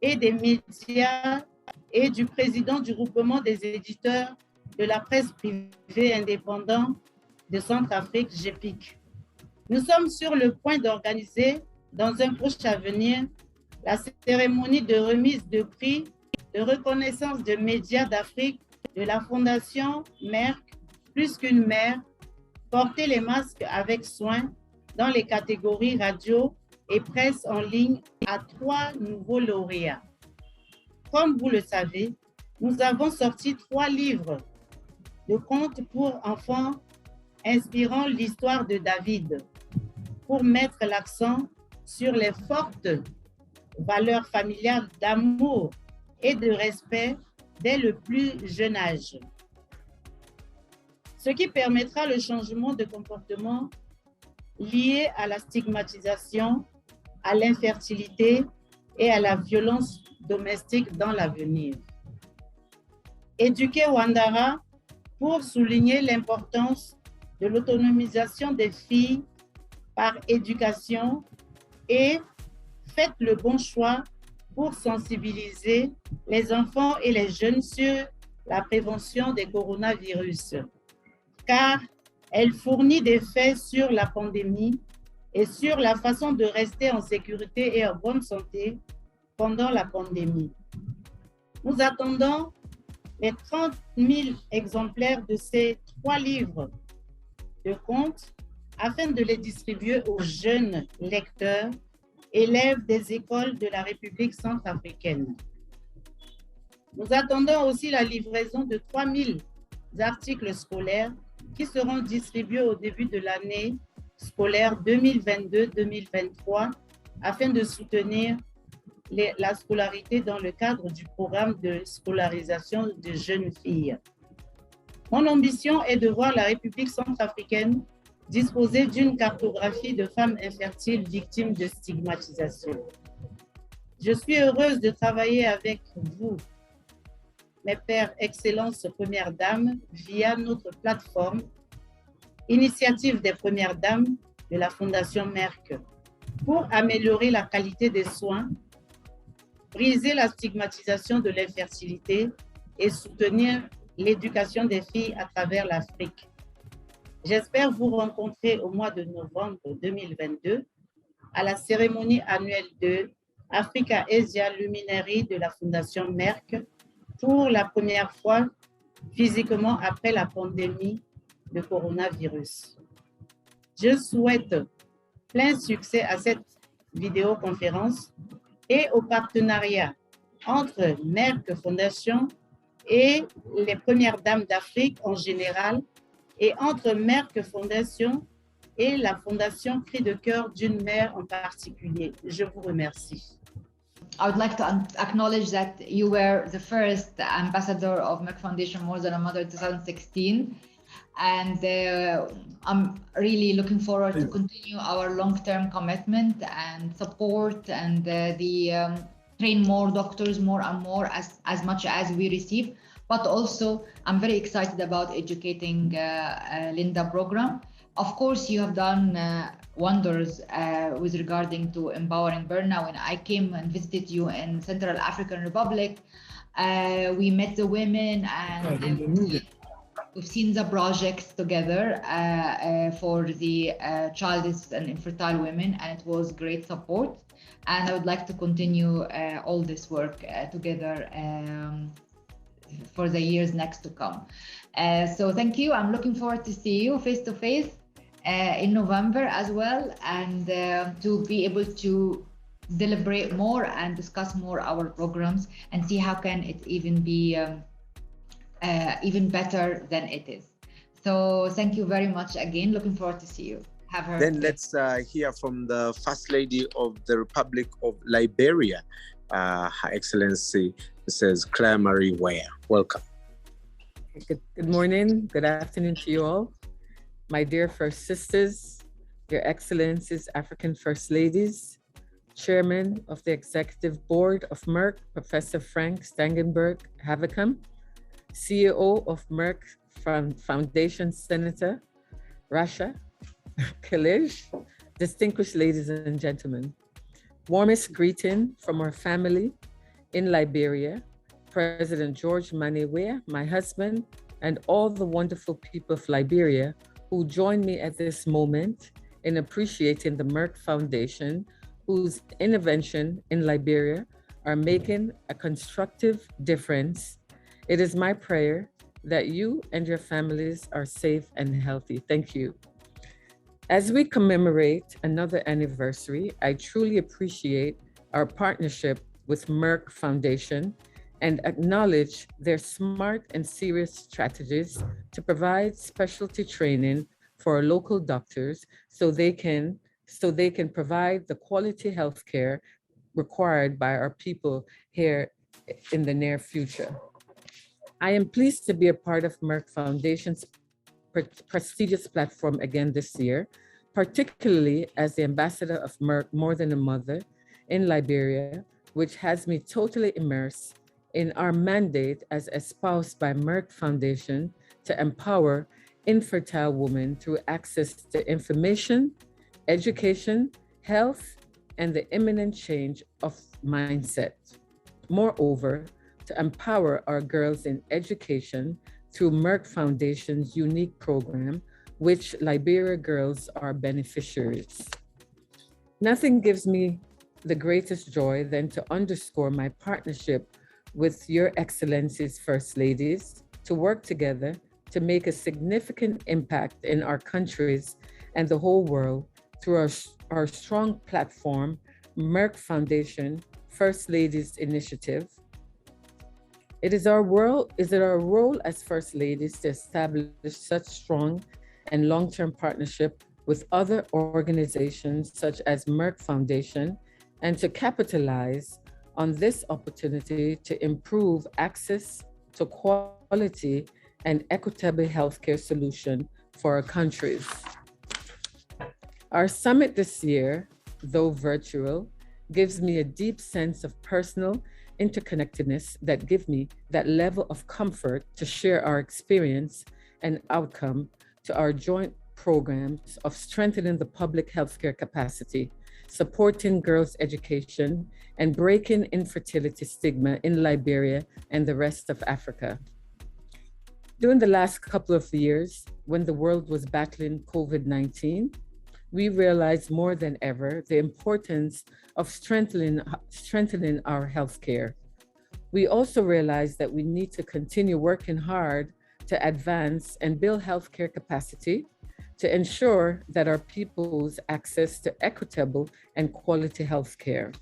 et des médias et du président du groupement des éditeurs de la presse privée indépendante de Centrafrique, GEPIC. Nous sommes sur le point d'organiser, dans un proche avenir, la cérémonie de remise de prix de reconnaissance de médias d'Afrique de la Fondation Merck, plus qu'une mère, porter les masques avec soin dans les catégories radio et presse en ligne à 3 nouveaux lauréats. Comme vous le savez, nous avons sorti 3 livres de contes pour enfants inspirant l'histoire de David pour mettre l'accent sur les fortes valeurs familiales d'amour et de respect dès le plus jeune âge. Ce qui permettra le changement de comportement lié à la stigmatisation, à l'infertilité et à la violence domestique dans l'avenir. Éduquer Wandara pour souligner l'importance de l'autonomisation des filles par éducation et faites le bon choix pour sensibiliser les enfants et les jeunes sur la prévention des coronavirus, car elle fournit des faits sur la pandémie et sur la façon de rester en sécurité et en bonne santé pendant la pandémie. Nous attendons les 30 000 exemplaires de ces 3 livres de contes afin de les distribuer aux jeunes lecteurs, élèves des écoles de la République centrafricaine. Nous attendons aussi la livraison de 3 000 articles scolaires qui seront distribués au début de l'année scolaire 2022-2023 afin de soutenir la scolarité dans le cadre du programme de scolarisation de jeunes filles. Mon ambition est de voir la République centrafricaine disposer d'une cartographie de femmes infertiles victimes de stigmatisation. Je suis heureuse de travailler avec vous, mes pères, Excellences Premières Dames, via notre plateforme Initiative des Premières Dames de la Fondation Merck pour améliorer la qualité des soins, briser la stigmatisation de l'infertilité et soutenir l'éducation des filles à travers l'Afrique. J'espère vous rencontrer au mois de novembre 2022 à la cérémonie annuelle de Africa Asia Luminary de la Fondation Merck pour la première fois physiquement après la pandémie de coronavirus. Je souhaite plein succès à cette vidéoconférence et au partenariat entre Merck Fondation et les Premières Dames d'Afrique en général et entre Merck Fondation et la Fondation Cri de cœur d'une mère en particulier. Je vous remercie. I would like to acknowledge that you were the first ambassador of Merck Foundation More Than a Mother 2016. And I'm really looking forward to continue our long-term commitment and support and train more doctors more and more as much as we receive. But also, I'm very excited about educating Linda program. Of course, you have done wonders with regarding to empowering Berna. When I came and visited you in Central African Republic, we met the women and we've seen the projects together for the childless and infertile women, and it was great support. And I would like to continue all this work together for the years next to come. So thank you. I'm looking forward to see you face to face in November as well, and to be able to deliberate more and discuss more our programs and see how can it even be even better than it is. So thank you very much again. Looking forward to see you. Have her. Then let's hear from the First Lady of the Republic of Liberia, Her Excellency Mrs. Claire Marie Ware. Welcome. Good morning, good afternoon to you all. My dear First Sisters, Your Excellencies, African First Ladies, Chairman of the Executive Board of Merck, Professor Frank Stangenberg Haverkamp, CEO of Merck Foundation, Senator Rasha Khalej, distinguished ladies and gentlemen. Warmest greeting from our family in Liberia, President George Mane Weah, my husband, and all the wonderful people of Liberia who join me at this moment in appreciating the Merck Foundation, whose intervention in Liberia are making a constructive difference. It is my prayer that you and your families are safe and healthy. Thank you. As we commemorate another anniversary, I truly appreciate our partnership with Merck Foundation and acknowledge their smart and serious strategies to provide specialty training for our local doctors so they can provide the quality healthcare required by our people here in the near future. I am pleased to be a part of Merck Foundation's prestigious platform again this year, particularly as the ambassador of Merck More Than a Mother in Liberia, which has me totally immersed in our mandate as espoused by Merck Foundation to empower infertile women through access to information, education, health, and the imminent change of mindset. Moreover, to empower our girls in education through Merck Foundation's unique program, which Liberia girls are beneficiaries. Nothing gives me the greatest joy than to underscore my partnership with Your Excellencies First Ladies to work together to make a significant impact in our countries and the whole world through our strong platform, Merck Foundation First Ladies Initiative. It is our role as First Ladies to establish such strong and long-term partnership with other organizations such as Merck Foundation and to capitalize on this opportunity to improve access to quality and equitable healthcare solution for our countries. Our summit this year, though virtual, gives me a deep sense of personal interconnectedness that give me that level of comfort to share our experience and outcome to our joint programs of strengthening the public healthcare capacity, supporting girls' education, and breaking infertility stigma in Liberia and the rest of Africa. During the last couple of years, when the world was battling COVID-19, we realized more than ever the importance of strengthening our healthcare. We also realized that we need to continue working hard to advance and build healthcare capacity to ensure that our people's access to equitable and quality healthcare.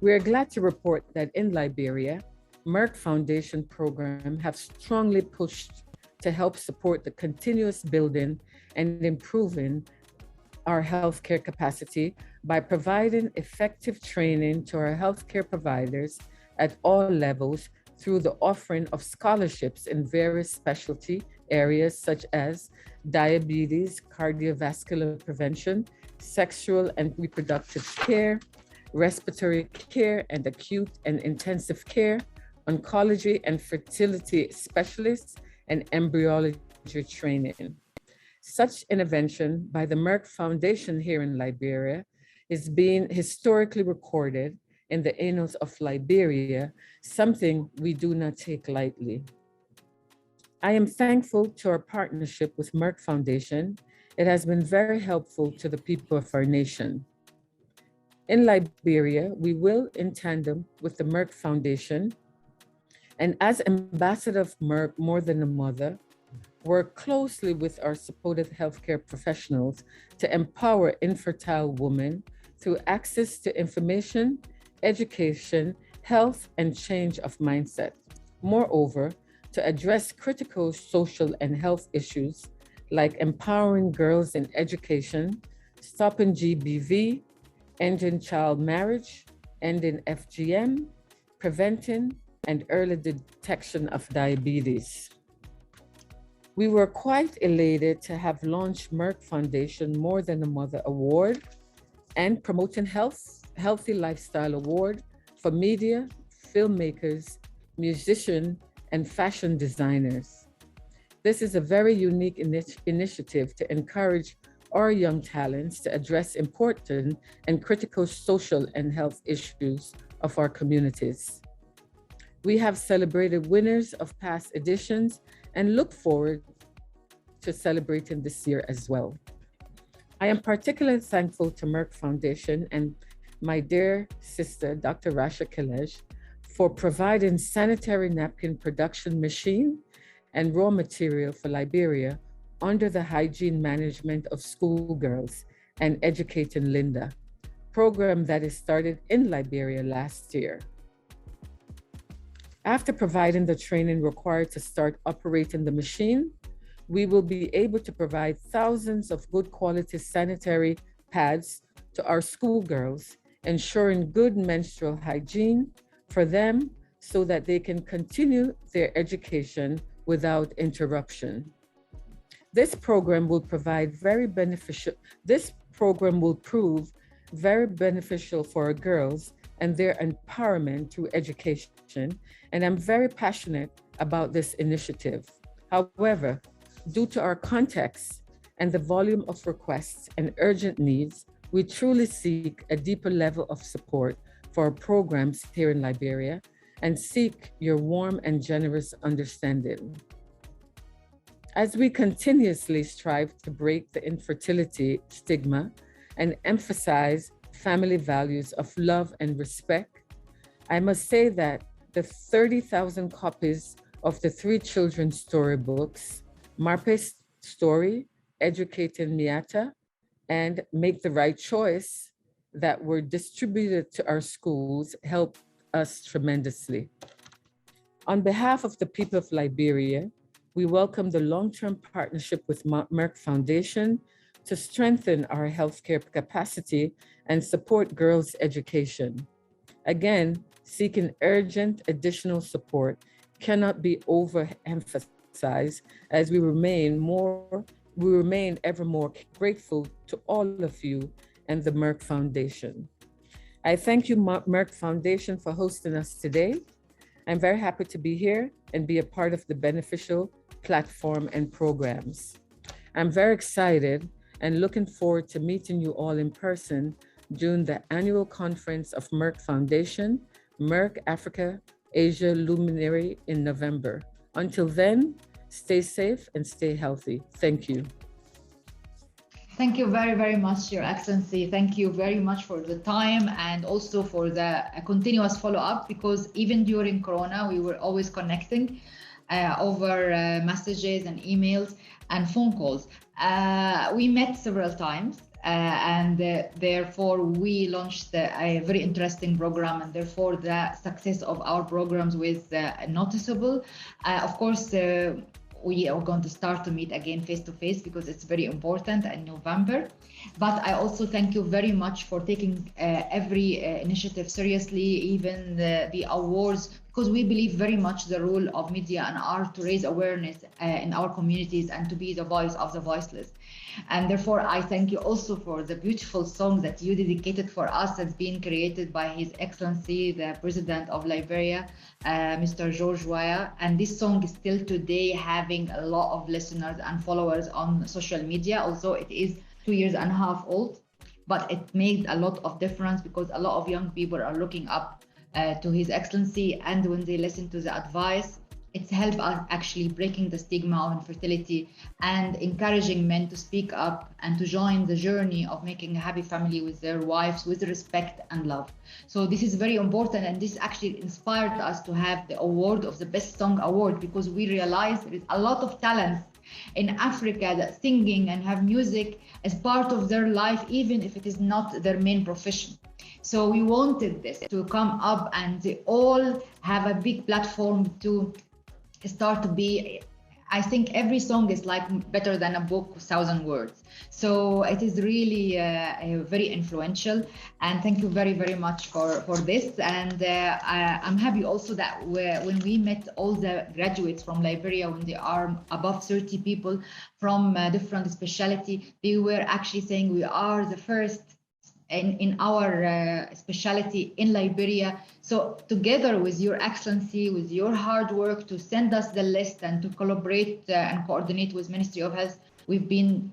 We are glad to report that in Liberia, Merck Foundation program have strongly pushed to help support the continuous building and improving our healthcare capacity by providing effective training to our healthcare providers at all levels through the offering of scholarships in various specialty areas such as diabetes, cardiovascular prevention, sexual and reproductive care, respiratory care and acute and intensive care, oncology and fertility specialists, and embryology training. Such intervention by the Merck Foundation here in Liberia is being historically recorded in the annals of Liberia, something we do not take lightly. I am thankful to our partnership with Merck Foundation. It has been very helpful to the people of our nation. In Liberia, we will, in tandem with the Merck Foundation, and as ambassador of Merck More Than a Mother, work closely with our supportive healthcare professionals to empower infertile women through access to information, education, health, and change of mindset. Moreover, to address critical social and health issues like empowering girls in education, stopping GBV, ending child marriage, ending FGM, preventing and early detection of diabetes. We were quite elated to have launched Merck Foundation More Than a Mother Award and Promoting Healthy Lifestyle Award for media, filmmakers, musicians, and fashion designers. This is a very unique initiative to encourage our young talents to address important and critical social and health issues of our communities. We have celebrated winners of past editions and look forward to celebrating this year as well. I am particularly thankful to Merck Foundation and my dear sister, Dr. Rasha Kelej, for providing sanitary napkin production machine and raw material for Liberia under the hygiene management of schoolgirls and Educating Linda, program that is started in Liberia last year. After providing the training required to start operating the machine, we will be able to provide thousands of good quality sanitary pads to our schoolgirls, ensuring good menstrual hygiene for them so that they can continue their education without interruption. This program will prove very beneficial for our girls and their empowerment through education, and I'm very passionate about this initiative. However, due to our context and the volume of requests and urgent needs, we truly seek a deeper level of support for our programs here in Liberia and seek your warm and generous understanding. As we continuously strive to break the infertility stigma and emphasize family values of love and respect, I must say that the 30,000 copies of the 3 children's storybooks, Marpe's Story, Educating Miata, and Make the Right Choice, that were distributed to our schools helped us tremendously. On behalf of the people of Liberia, we welcome the long-term partnership with Merck Foundation to strengthen our healthcare capacity and support girls' education. Again, seeking urgent additional support cannot be overemphasized as we remain ever more grateful to all of you and the Merck Foundation. I thank you, Merck Foundation, for hosting us today. I'm very happy to be here and be a part of the beneficial platform and programs. I'm very excited and looking forward to meeting you all in person during the annual conference of Merck Foundation, Merck Africa Asia Luminary in November. Until then, stay safe and stay healthy. Thank you. Thank you very, very much, Your Excellency. Thank you very much for the time and also for the continuous follow-up, because even during Corona, we were always connecting over messages and emails and phone calls. We met several times and therefore we launched a very interesting program, and therefore the success of our programs was noticeable. Of course, we are going to start to meet again face-to-face because it's very important in November. But I also thank you very much for taking every initiative seriously, even the awards, because we believe very much the role of media and art to raise awareness in our communities and to be the voice of the voiceless. And therefore, I thank you also for the beautiful song that you dedicated for us that's been created by His Excellency, the President of Liberia, Mr. George Weah. And this song is still today having a lot of listeners and followers on social media, although it is 2.5 years old. But it made a lot of difference because a lot of young people are looking up to His Excellency, and when they listen to the advice, it's helped us actually breaking the stigma of infertility and encouraging men to speak up and to join the journey of making a happy family with their wives with respect and love. So this is very important, and this actually inspired us to have the award of the Best Song Award, because we realized there is a lot of talent in Africa that singing and have music as part of their life, even if it is not their main profession. So we wanted this to come up and they all have a big platform to start to be. I think every song is like better than a book, 1,000 words. So it is really very influential. And thank you very, very much for this. And I'm happy also that when we met all the graduates from Liberia, when they are above 30 people from different specialty, they were actually saying we are the first in our specialty in Liberia. So together with Your Excellency, with your hard work to send us the list and to collaborate and coordinate with Ministry of Health, we've been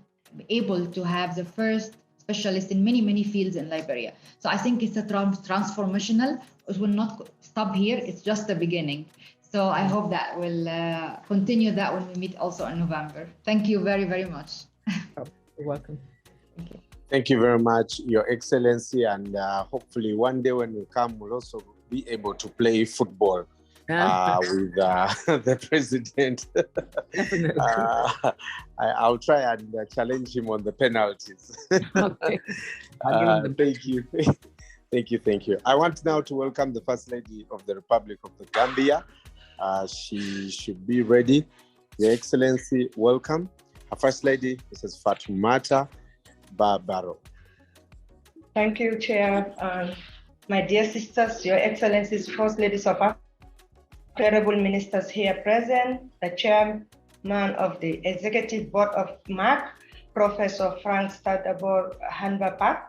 able to have the first specialist in many, many fields in Liberia. So I think it's a transformational. It will not stop here. It's just the beginning. So I hope that will continue that when we meet also in November. Thank you very, very much. You're welcome. Thank you. Thank you very much, Your Excellency, and hopefully one day when we come, we'll also be able to play football with the president. I'll try and challenge him on the penalties. Okay. Thank you. Thank you. I want now to welcome the First Lady of the Republic of the Gambia. She should be ready. Your Excellency, welcome. Our First Lady, Mrs. Fatoumata Barbaro. Thank you, Chair. My dear sisters, Your Excellencies, First Ladies of Africa, honorable ministers here present, the Chairman of the Executive Board of Merck, Professor Frank Stangenberg Haverkamp,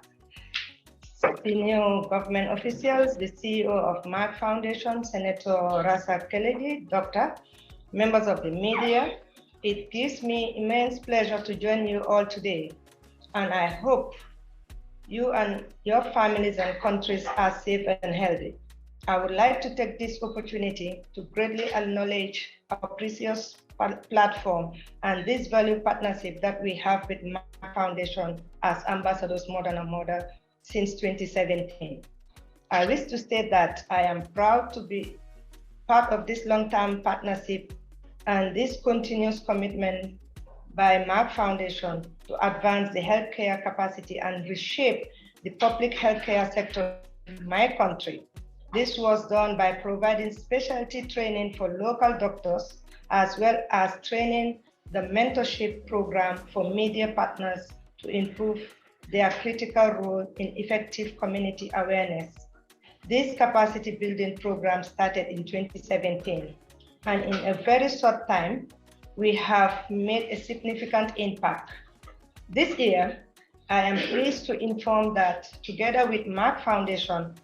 senior government officials, the CEO of Merck Foundation, Senator Rashad Keledi, Doctor, members of the media. It gives me immense pleasure to join you all today, and I hope you and your families and countries are safe and healthy. I would like to take this opportunity to greatly acknowledge our precious platform and this valued partnership that we have with Merck Foundation as ambassadors more than a mother since 2017. I wish to state that I am proud to be part of this long-term partnership and this continuous commitment by Merck Foundation to advance the healthcare capacity and reshape the public healthcare sector in my country. This was done by providing specialty training for local doctors, as well as training the mentorship program for media partners to improve their critical role in effective community awareness. This capacity building program started in 2017, and in a very short time, we have made a significant impact. This year, I am pleased to inform that together with Merck Foundation,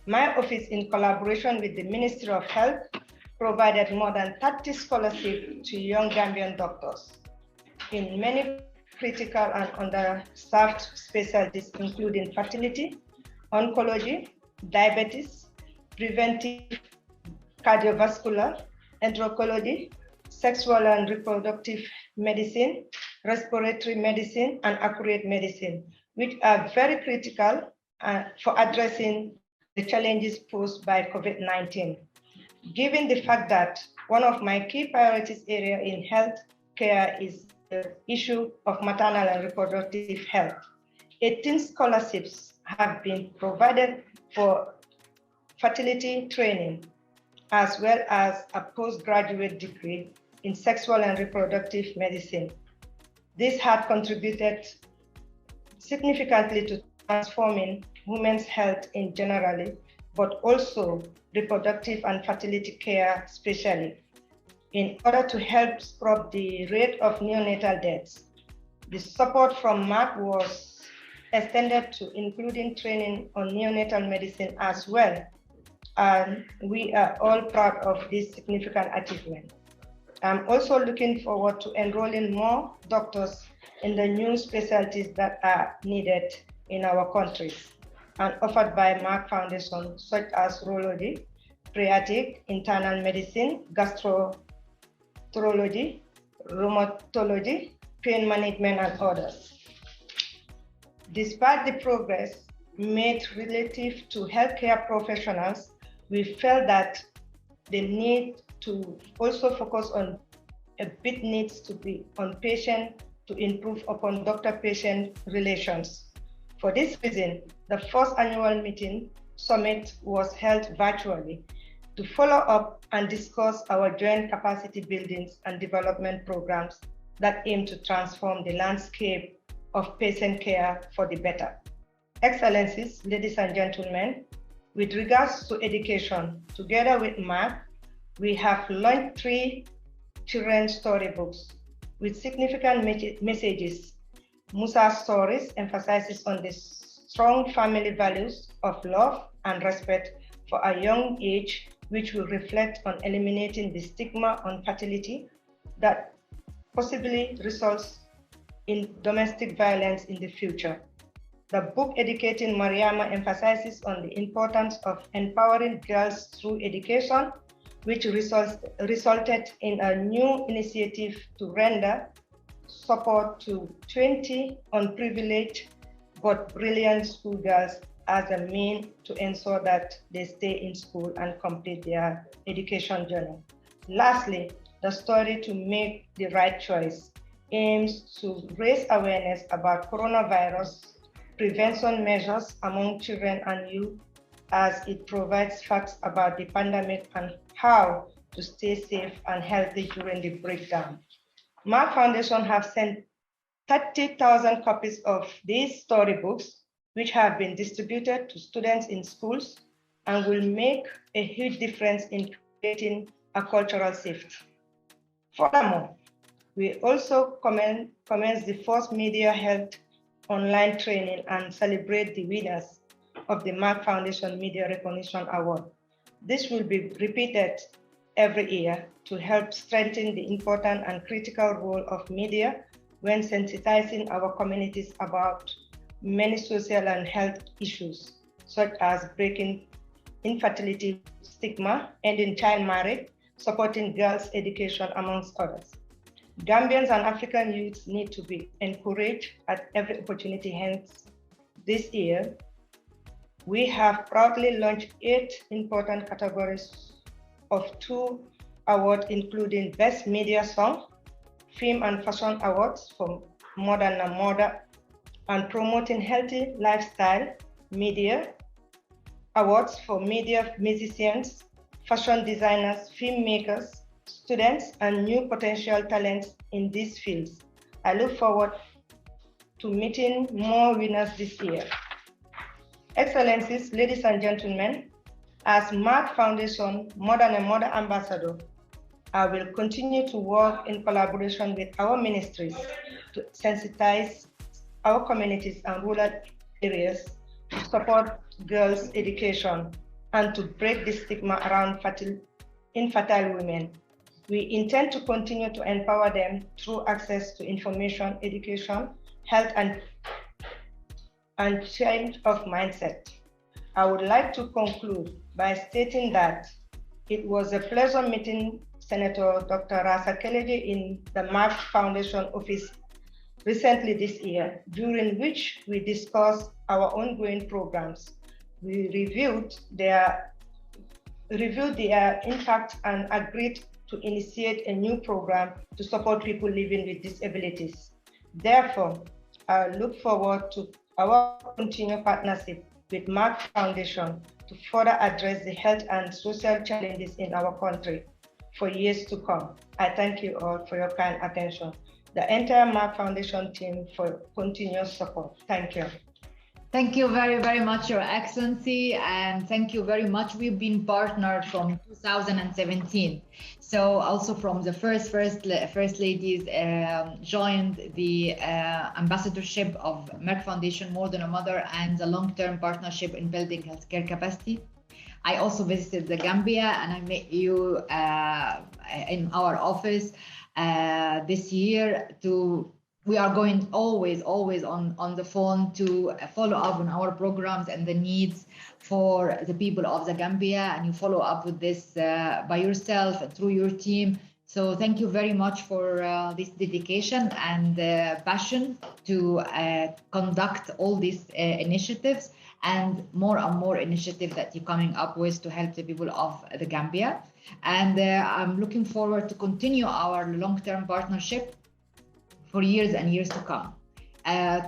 my office, in collaboration with the Ministry of Health, provided more than 30 scholarships to young Gambian doctors in many critical and underserved specialties, including fertility, oncology, diabetes, preventive cardiovascular, endocrinology, sexual and reproductive medicine, respiratory medicine, and accurate medicine, which are very critical for addressing the challenges posed by COVID-19. Given the fact that one of my key priorities area in health care is the issue of maternal and reproductive health, 18 scholarships have been provided for fertility training, as well as a postgraduate degree in sexual and reproductive medicine. This had contributed significantly to transforming women's health in generally, but also reproductive and fertility care especially, in order to help stop the rate of neonatal deaths. The support from Merck was extended to including training on neonatal medicine as well, and we are all proud of this significant achievement. I'm also looking forward to enrolling more doctors in the new specialties that are needed in our countries and offered by Merck Foundation, such as urology, pediatric, internal medicine, gastroenterology, rheumatology, pain management, and others. Despite the progress made relative to healthcare professionals, we felt that the need to also focus on a bit needs to be on patient to improve upon doctor-patient relations. For this reason, the first annual meeting summit was held virtually to follow up and discuss our joint capacity buildings and development programs that aim to transform the landscape of patient care for the better. Excellencies, ladies and gentlemen, with regards to education, together with Merck, we have launched 3 children's storybooks with significant messages. Musa's stories emphasizes on the strong family values of love and respect for a young age, which will reflect on eliminating the stigma on fertility that possibly results in domestic violence in the future. The book Educating Mariama emphasizes on the importance of empowering girls through education, which resulted in a new initiative to render support to 20 unprivileged support brilliant schoolgirls as a means to ensure that they stay in school and complete their education journey. Lastly, the story To Make the Right Choice aims to raise awareness about coronavirus prevention measures among children and youth, as it provides facts about the pandemic and how to stay safe and healthy during the breakdown. Merck Foundation have sent 30,000 copies of these storybooks, which have been distributed to students in schools and will make a huge difference in creating a cultural shift. Furthermore, we also commence the first media health online training and celebrate the winners of the Merck Foundation Media Recognition Award. This will be repeated every year to help strengthen the important and critical role of media when sensitizing our communities about many social and health issues, such as breaking infertility stigma, ending child marriage, supporting girls' education, amongst others. Gambians and African youths need to be encouraged at every opportunity. Hence, this year, we have proudly launched 8 important categories of 2 awards, including Best Media Song, Film and Fashion Awards for Modern and Modern, and Promoting Healthy Lifestyle Media Awards for media musicians, fashion designers, filmmakers, students, and new potential talents in these fields. I look forward to meeting more winners this year. Excellencies, ladies and gentlemen, as Merck Foundation Modern and Modern Ambassador, I will continue to work in collaboration with our ministries to sensitize our communities and rural areas to support girls' education and to break the stigma around infertile women. We intend to continue to empower them through access to information, education, health, and change of mindset. I would like to conclude by stating that it was a pleasure meeting Senator Dr. Rasa Keleji in the Merck Foundation office recently this year, during which we discussed our ongoing programs. We reviewed their impact and agreed to initiate a new program to support people living with disabilities. Therefore, I look forward to our continued partnership with Merck Foundation to further address the health and social challenges in our country for years to come. I thank you all for your kind attention. The entire Merck Foundation team for continuous support. Thank you. Thank you very, very much, Your Excellency, and thank you very much. We've been partnered from 2017. So also from the first ladies joined the ambassadorship of Merck Foundation More Than a Mother and the long-term partnership in building healthcare capacity. I also visited the Gambia and I met you in our office this year we are going always on the phone to follow up on our programs and the needs for the people of the Gambia, and you follow up with this by yourself and through your team. So thank you very much for this dedication and passion to conduct all these initiatives and more initiatives that you're coming up with to help the people of the Gambia. And I'm looking forward to continue our long-term partnership for years and years to come.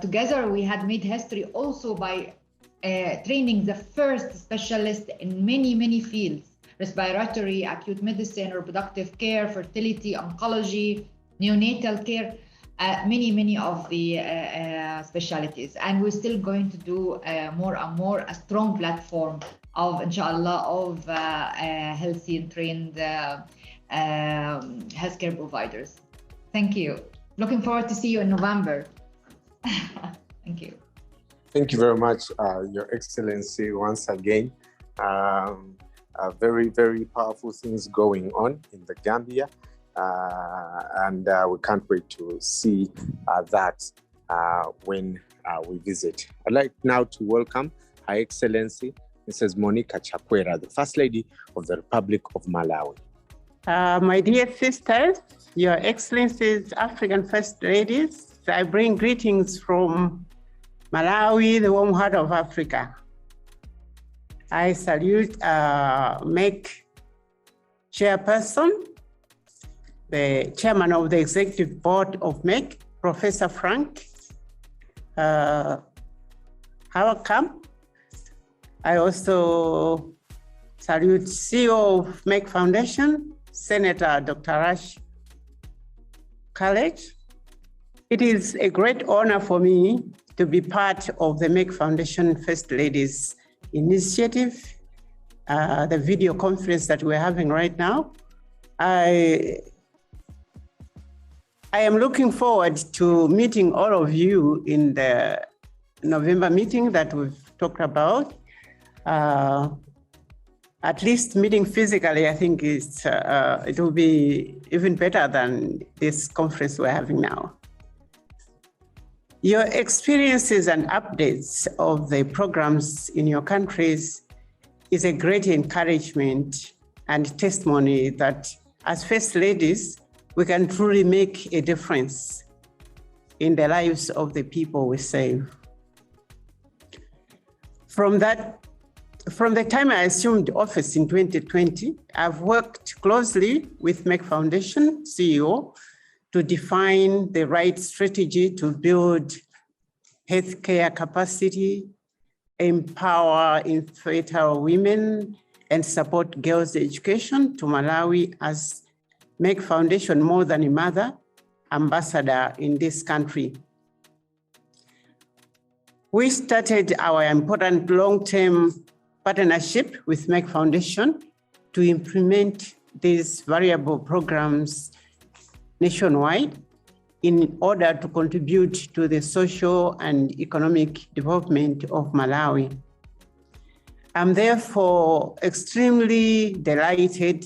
Together, we had made history also by training the first specialist in many fields: respiratory, acute medicine, reproductive care, fertility, oncology, neonatal care, many of the specialties. And we're still going to do more and more, a strong platform of, inshallah, of healthy and trained healthcare providers. Thank you. Looking forward to see you in November. Thank you. Thank you very much, Your Excellency, once again. Very, very powerful things going on in the Gambia. And we can't wait to see that when we visit. I'd like now to welcome Her Excellency, Mrs. Monica Chakwera, the First Lady of the Republic of Malawi. My dear sisters, Your Excellencies, African First Ladies, I bring greetings from Malawi, the warm heart of Africa. I salute MEC chairperson, the chairman of the executive board of MEC, Professor Frank Haverkamp. I also salute CEO of MEC Foundation, Senator Dr. Rash College. It is a great honor for me to be part of the MEC Foundation First Ladies Initiative, the video conference that we're having right now. I am looking forward to meeting all of you in the November meeting that we've talked about. At least meeting physically, I think it will be even better than this conference we're having now. Your experiences and updates of the programs in your countries is a great encouragement and testimony that as First Ladies, we can truly make a difference in the lives of the people we serve. From the time I assumed office in 2020, I've worked closely with MEC Foundation CEO to define the right strategy to build healthcare capacity, empower infertile women, and support girls' education to Malawi as MEC Foundation More Than a Mother ambassador in this country. We started our important long-term partnership with MEC Foundation to implement these variable programs nationwide in order to contribute to the social and economic development of Malawi. I'm therefore extremely delighted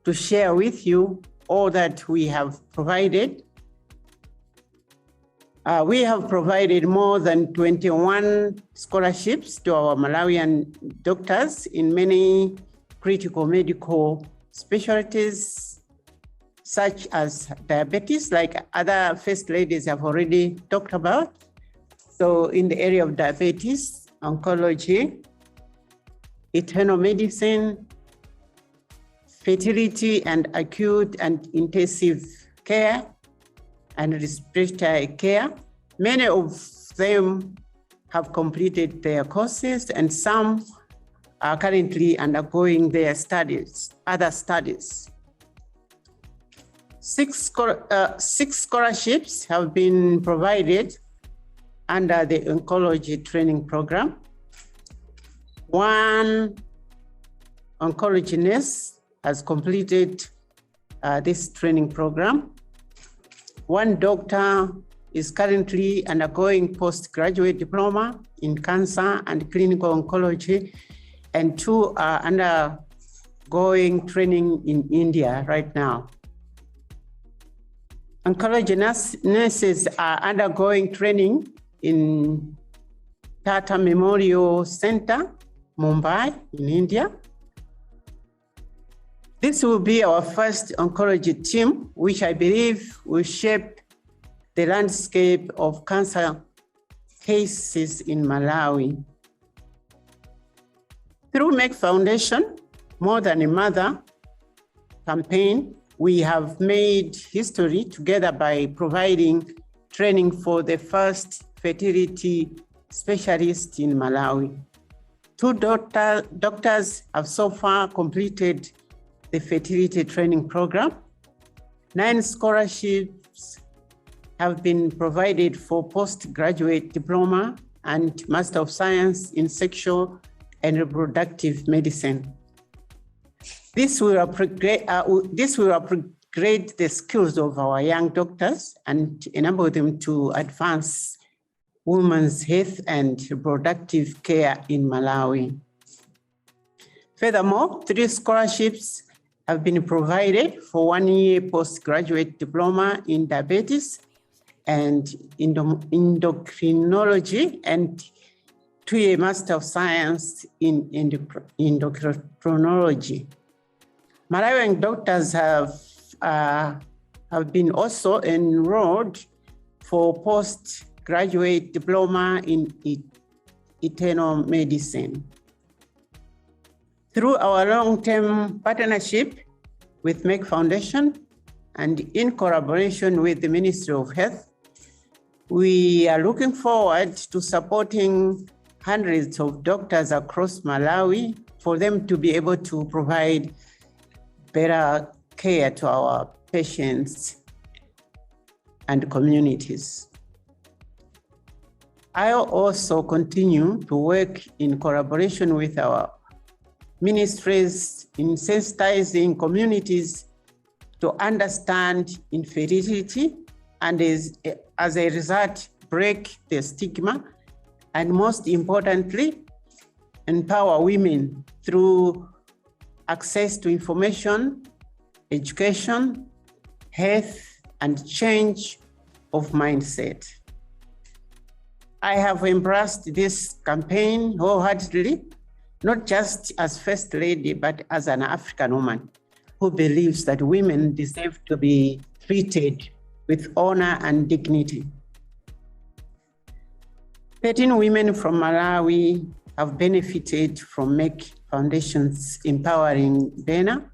to share with you all that we have provided. We have provided more than 21 scholarships to our Malawian doctors in many critical medical specialties, such as diabetes, like other First Ladies have already talked about. So in the area of diabetes, oncology, internal medicine, fertility and acute and intensive care, and respiratory care. Many of them have completed their courses and some are currently undergoing their studies, other studies. Six scholarships have been provided under the oncology training program. One oncology nurse has completed this training program. One doctor is currently undergoing postgraduate diploma in cancer and clinical oncology, and two are undergoing training in India right now. Oncology nurses are undergoing training in Tata Memorial Center, Mumbai, in India. This will be our first oncology team, which I believe will shape the landscape of cancer cases in Malawi. Through MEC Foundation, More Than a Mother campaign, we have made history together by providing training for the first fertility specialist in Malawi. Two doctors have so far completed the fertility training program. 9 scholarships have been provided for postgraduate diploma and Master of Science in Sexual and Reproductive Medicine. This will upgrade the skills of our young doctors and enable them to advance women's health and reproductive care in Malawi. Furthermore, 3 scholarships have been provided for 1-year postgraduate diploma in diabetes and endocrinology and 2-year Master of Science in endocrinology. Malawian doctors have been also enrolled for graduate diploma in internal medicine. Through our long-term partnership with Merck Foundation and in collaboration with the Ministry of Health, we are looking forward to supporting hundreds of doctors across Malawi for them to be able to provide better care to our patients and communities. I'll also continue to work in collaboration with our ministries in sensitizing communities to understand infertility and as a result, break the stigma, and most importantly, empower women through access to information, education, health, and change of mindset. I have embraced this campaign wholeheartedly, not just as First Lady, but as an African woman who believes that women deserve to be treated with honor and dignity. 13 women from Malawi have benefited from Merck Foundation's Empowering Bena,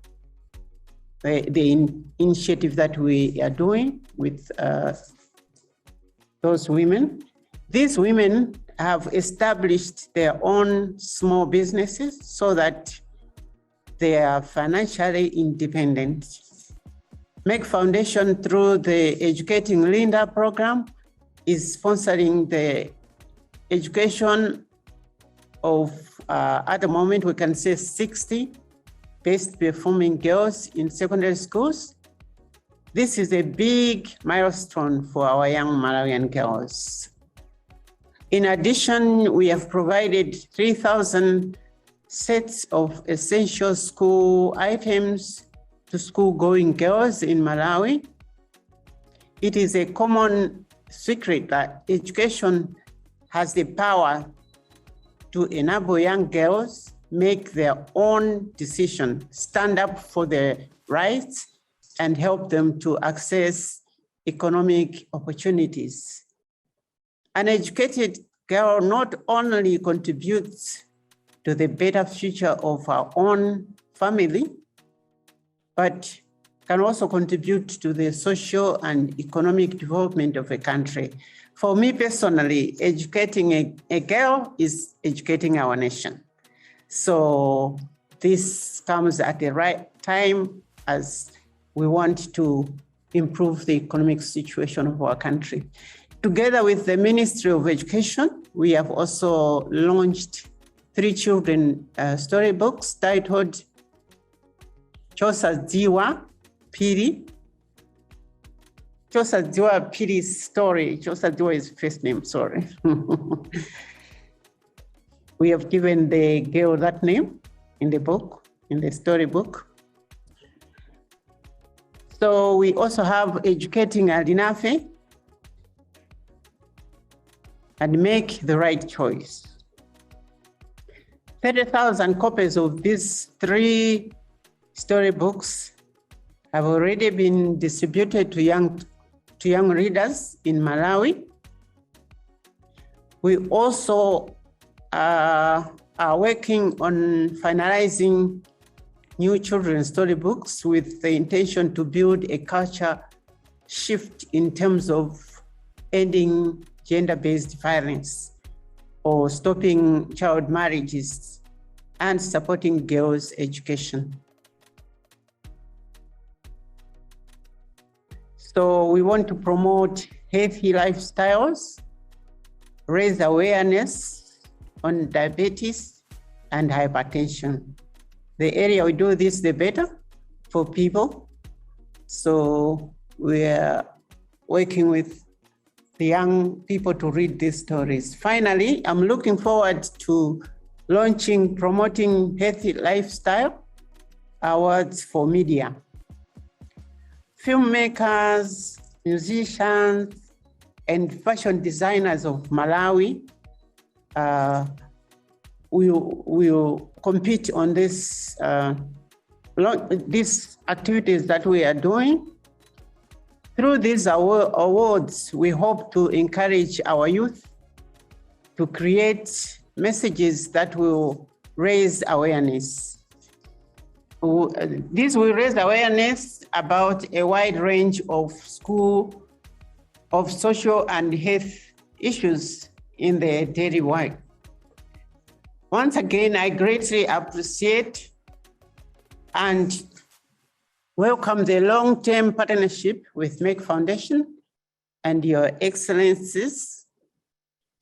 the initiative that we are doing with those women. These women have established their own small businesses so that they are financially independent. Merck Foundation, through the Educating Linda program, is sponsoring the education of, at the moment, we can say 60 best performing girls in secondary schools. This is a big milestone for our young Malawian girls. In addition, we have provided 3,000 sets of essential school items to school-going girls in Malawi. It is a common secret that education has the power to enable young girls make their own decision, stand up for their rights, and help them to access economic opportunities. An educated girl not only contributes to the better future of our own family, but can also contribute to the social and economic development of a country. For me personally, educating a girl is educating our nation. So this comes at the right time as we want to improve the economic situation of our country. Together with the Ministry of Education, we have also launched 3 children storybooks titled Chosadziwa Piri. Chosadziwa Piri's story. Chosadziwa is first name, sorry. We have given the girl that name in the book, in the storybook. So we also have Educating Adinafe and Make the Right Choice. 30,000 copies of these 3 storybooks have already been distributed to young readers in Malawi. We also are working on finalizing new children's storybooks with the intention to build a culture shift in terms of ending gender-based violence or stopping child marriages and supporting girls' education. So we want to promote healthy lifestyles, raise awareness on diabetes and hypertension. The earlier we do this, the better for people. So we are working with the young people to read these stories. Finally, I'm looking forward to launching Promoting Healthy Lifestyle Awards for Media. Filmmakers, musicians, and fashion designers of Malawi will compete on these activities that we are doing. Through these awards, we hope to encourage our youth to create messages that will raise awareness. This will raise awareness about a wide range of social and health issues in the daily work. Once again, I greatly appreciate and welcome the long-term partnership with Merck Foundation and your excellencies,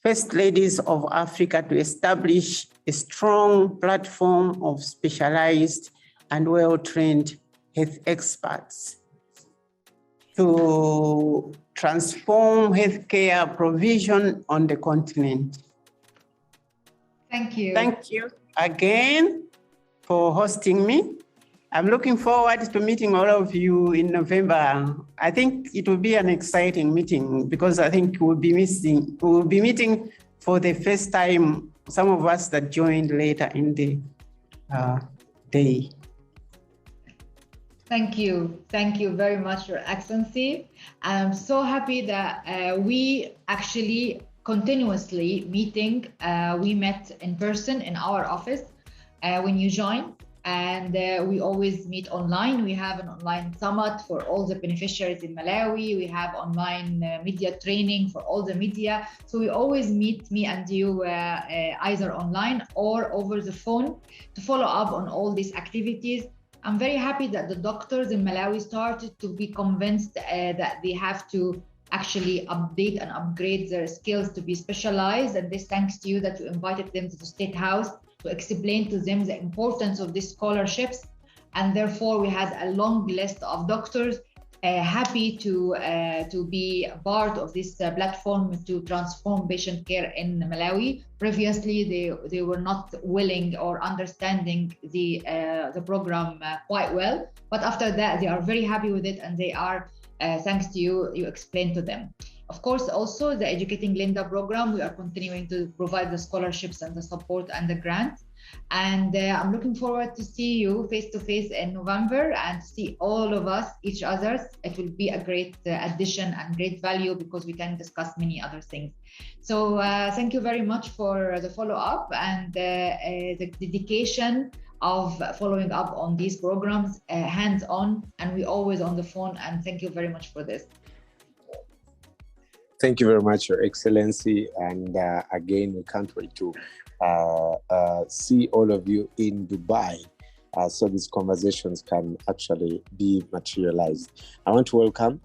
First Ladies of Africa, to establish a strong platform of specialized and well-trained health experts to transform healthcare provision on the continent. Thank you. Thank you again for hosting me. I'm looking forward to meeting all of you in November. I think it will be an exciting meeting because I think we'll be meeting for the first time, some of us that joined later in the day. Thank you. Thank you very much, Your Excellency. I'm so happy that we actually continuously meeting. We met in person in our office when you joined, and we always meet online. We have an online summit for all the beneficiaries in Malawi. We have online media training for all the media. So we always meet, me and you, either online or over the phone to follow up on all these activities. I'm very happy that the doctors in Malawi started to be convinced that they have to actually update and upgrade their skills to be specialized. And this thanks to you that you invited them to the State House to explain to them the importance of these scholarships. And therefore, we had a long list of doctors happy to be part of this platform to transform patient care in Malawi. Previously, they were not willing or understanding the program quite well. But after that, they are very happy with it, and they are, thanks to you, you explained to them. Of course, also the Educating Linda program, we are continuing to provide the scholarships and the support and the grants. And I'm looking forward to see you face to face in November and see all of us, each other. It will be a great addition and great value because we can discuss many other things. So thank you very much for the follow-up and the dedication of following up on these programs, hands-on, and we always on the phone. And thank you very much for this. Thank you very much, Your Excellency. And again, we can't wait to see all of you in Dubai so these conversations can actually be materialized. I want to welcome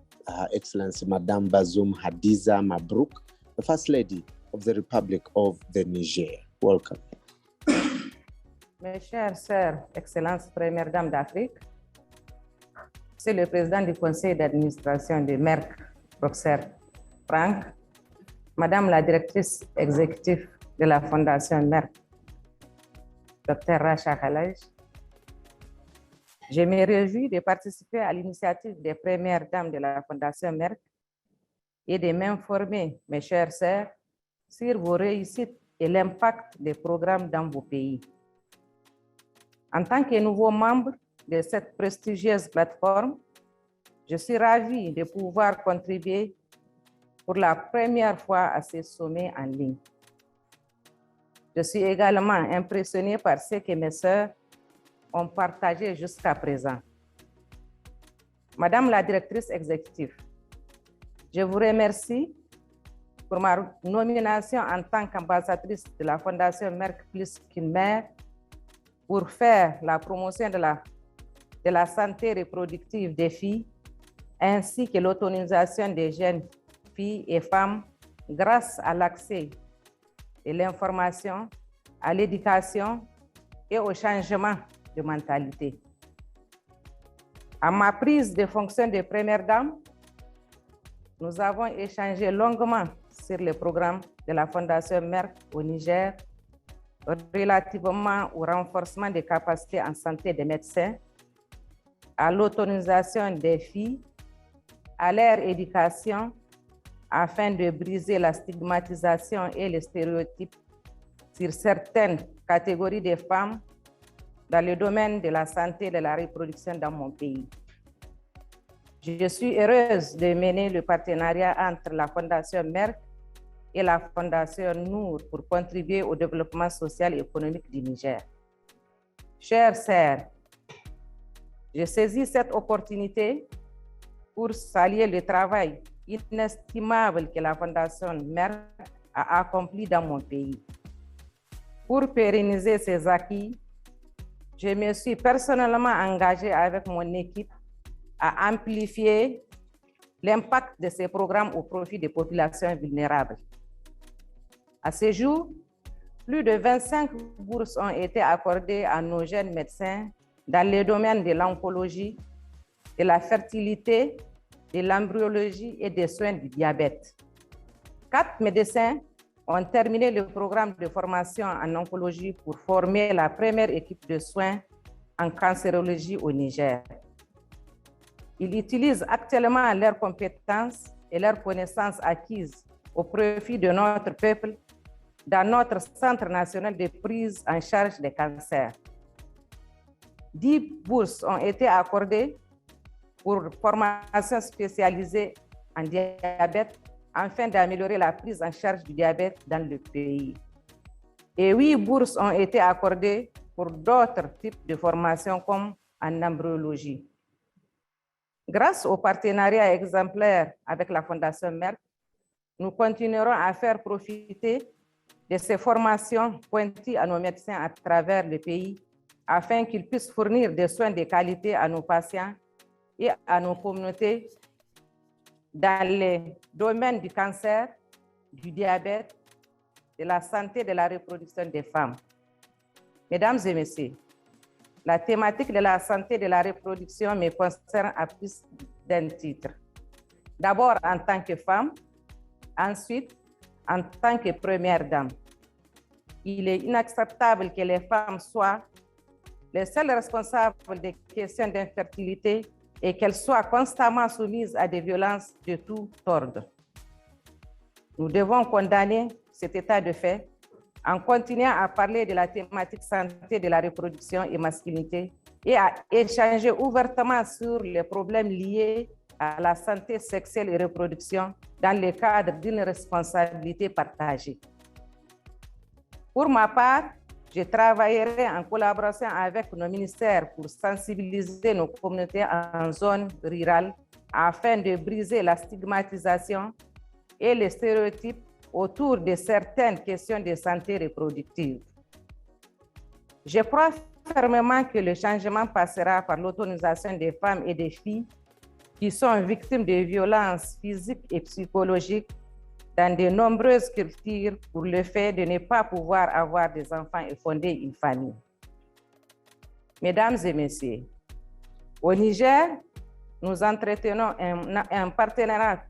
Excellency Madame Bazoum Hadiza Mabrouk, the First Lady of the Republic of the Niger. Welcome. Mes chers sœurs, Excellence Première Dame d'Afrique, c'est le président du conseil d'administration de Merck, Professeur Franck, Madame la directrice exécutive de la Fondation Merck, Dr. Rasha Khalaj. Je me réjouis de participer à l'initiative des premières dames de la Fondation Merck et de m'informer, mes chères sœurs, sur vos réussites et l'impact des programmes dans vos pays. En tant que nouveau membre de cette prestigieuse plateforme, je suis ravie de pouvoir contribuer pour la première fois à ces sommets en ligne. Je suis également impressionnée par ce que mes sœurs ont partagé jusqu'à présent. Madame la directrice exécutive, je vous remercie pour ma nomination en tant qu'ambassadrice de la Fondation Merck plus qu'une mère pour faire la promotion de la santé reproductive des filles ainsi que l'autonomisation des jeunes filles et femmes grâce à l'accès et l'information, à l'éducation et au changement de mentalité. À ma prise de fonction de première dame, nous avons échangé longuement sur le programme de la Fondation Merck au Niger relativement au renforcement des capacités en santé des médecins, à l'autonomisation des filles, à leur éducation, afin de briser la stigmatisation et les stéréotypes sur certaines catégories de femmes dans le domaine de la santé et de la reproduction dans mon pays. Je suis heureuse de mener le partenariat entre la Fondation Merck et la Fondation Nour pour contribuer au développement social et économique du Niger. Chers sœurs, je saisis cette opportunité pour saluer le travail inestimable que la Fondation Merck a accompli dans mon pays. Pour pérenniser ces acquis, je me suis personnellement engagée avec mon équipe à amplifier l'impact de ces programmes au profit des populations vulnérables. À ce jour, plus de 25 bourses ont été accordées à nos jeunes médecins dans les domaines de l'oncologie, de la fertilité, de l'embryologie et des soins du diabète. 4 médecins ont terminé le programme de formation en oncologie pour former la première équipe de soins en cancérologie au Niger. Ils utilisent actuellement leurs compétences et leurs connaissances acquises au profit de notre peuple dans notre Centre national de prise en charge des cancers. 10 bourses ont été accordées pour formation spécialisée en diabète afin d'améliorer la prise en charge du diabète dans le pays. Et 8 bourses ont été accordées pour d'autres types de formations comme en embryologie. Grâce au partenariat exemplaire avec la Fondation Merck, nous continuerons à faire profiter de ces formations pointues à nos médecins à travers le pays afin qu'ils puissent fournir des soins de qualité à nos patients et à nos communautés dans les domaines du cancer, du diabète, de la santé de la reproduction des femmes. Mesdames et messieurs, la thématique de la santé de la reproduction me concerne à plus d'un titre. D'abord en tant que femme, ensuite en tant que première dame. Il est inacceptable que les femmes soient les seules responsables des questions d'infertilité et qu'elles soient constamment soumises à des violences de tout ordre. Nous devons condamner cet état de fait en continuant à parler de la thématique santé de la reproduction et masculinité et à échanger ouvertement sur les problèmes liés à la santé sexuelle et reproduction dans le cadre d'une responsabilité partagée. Pour ma part, je travaillerai en collaboration avec nos ministères pour sensibiliser nos communautés en zone rurale afin de briser la stigmatisation et les stéréotypes autour de certaines questions de santé reproductive. Je crois fermement que le changement passera par l'autonomisation des femmes et des filles qui sont victimes de violences physiques et psychologiques dans de nombreuses cultures pour le fait de ne pas pouvoir avoir des enfants et fonder une famille. Mesdames et messieurs, au Niger, nous entretenons un partenariat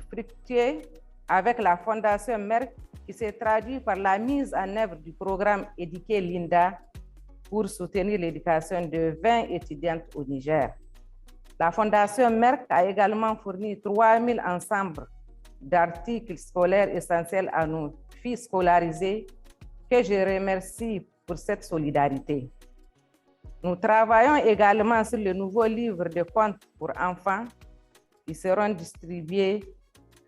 fructueux avec la Fondation Merck qui s'est traduit par la mise en œuvre du programme Éduquer Linda pour soutenir l'éducation de 20 étudiantes au Niger. La Fondation Merck a également fourni 3000 ensembles d'articles scolaires essentiels à nos filles scolarisées que je remercie pour cette solidarité. Nous travaillons également sur le nouveau livre de contes pour enfants qui seront distribués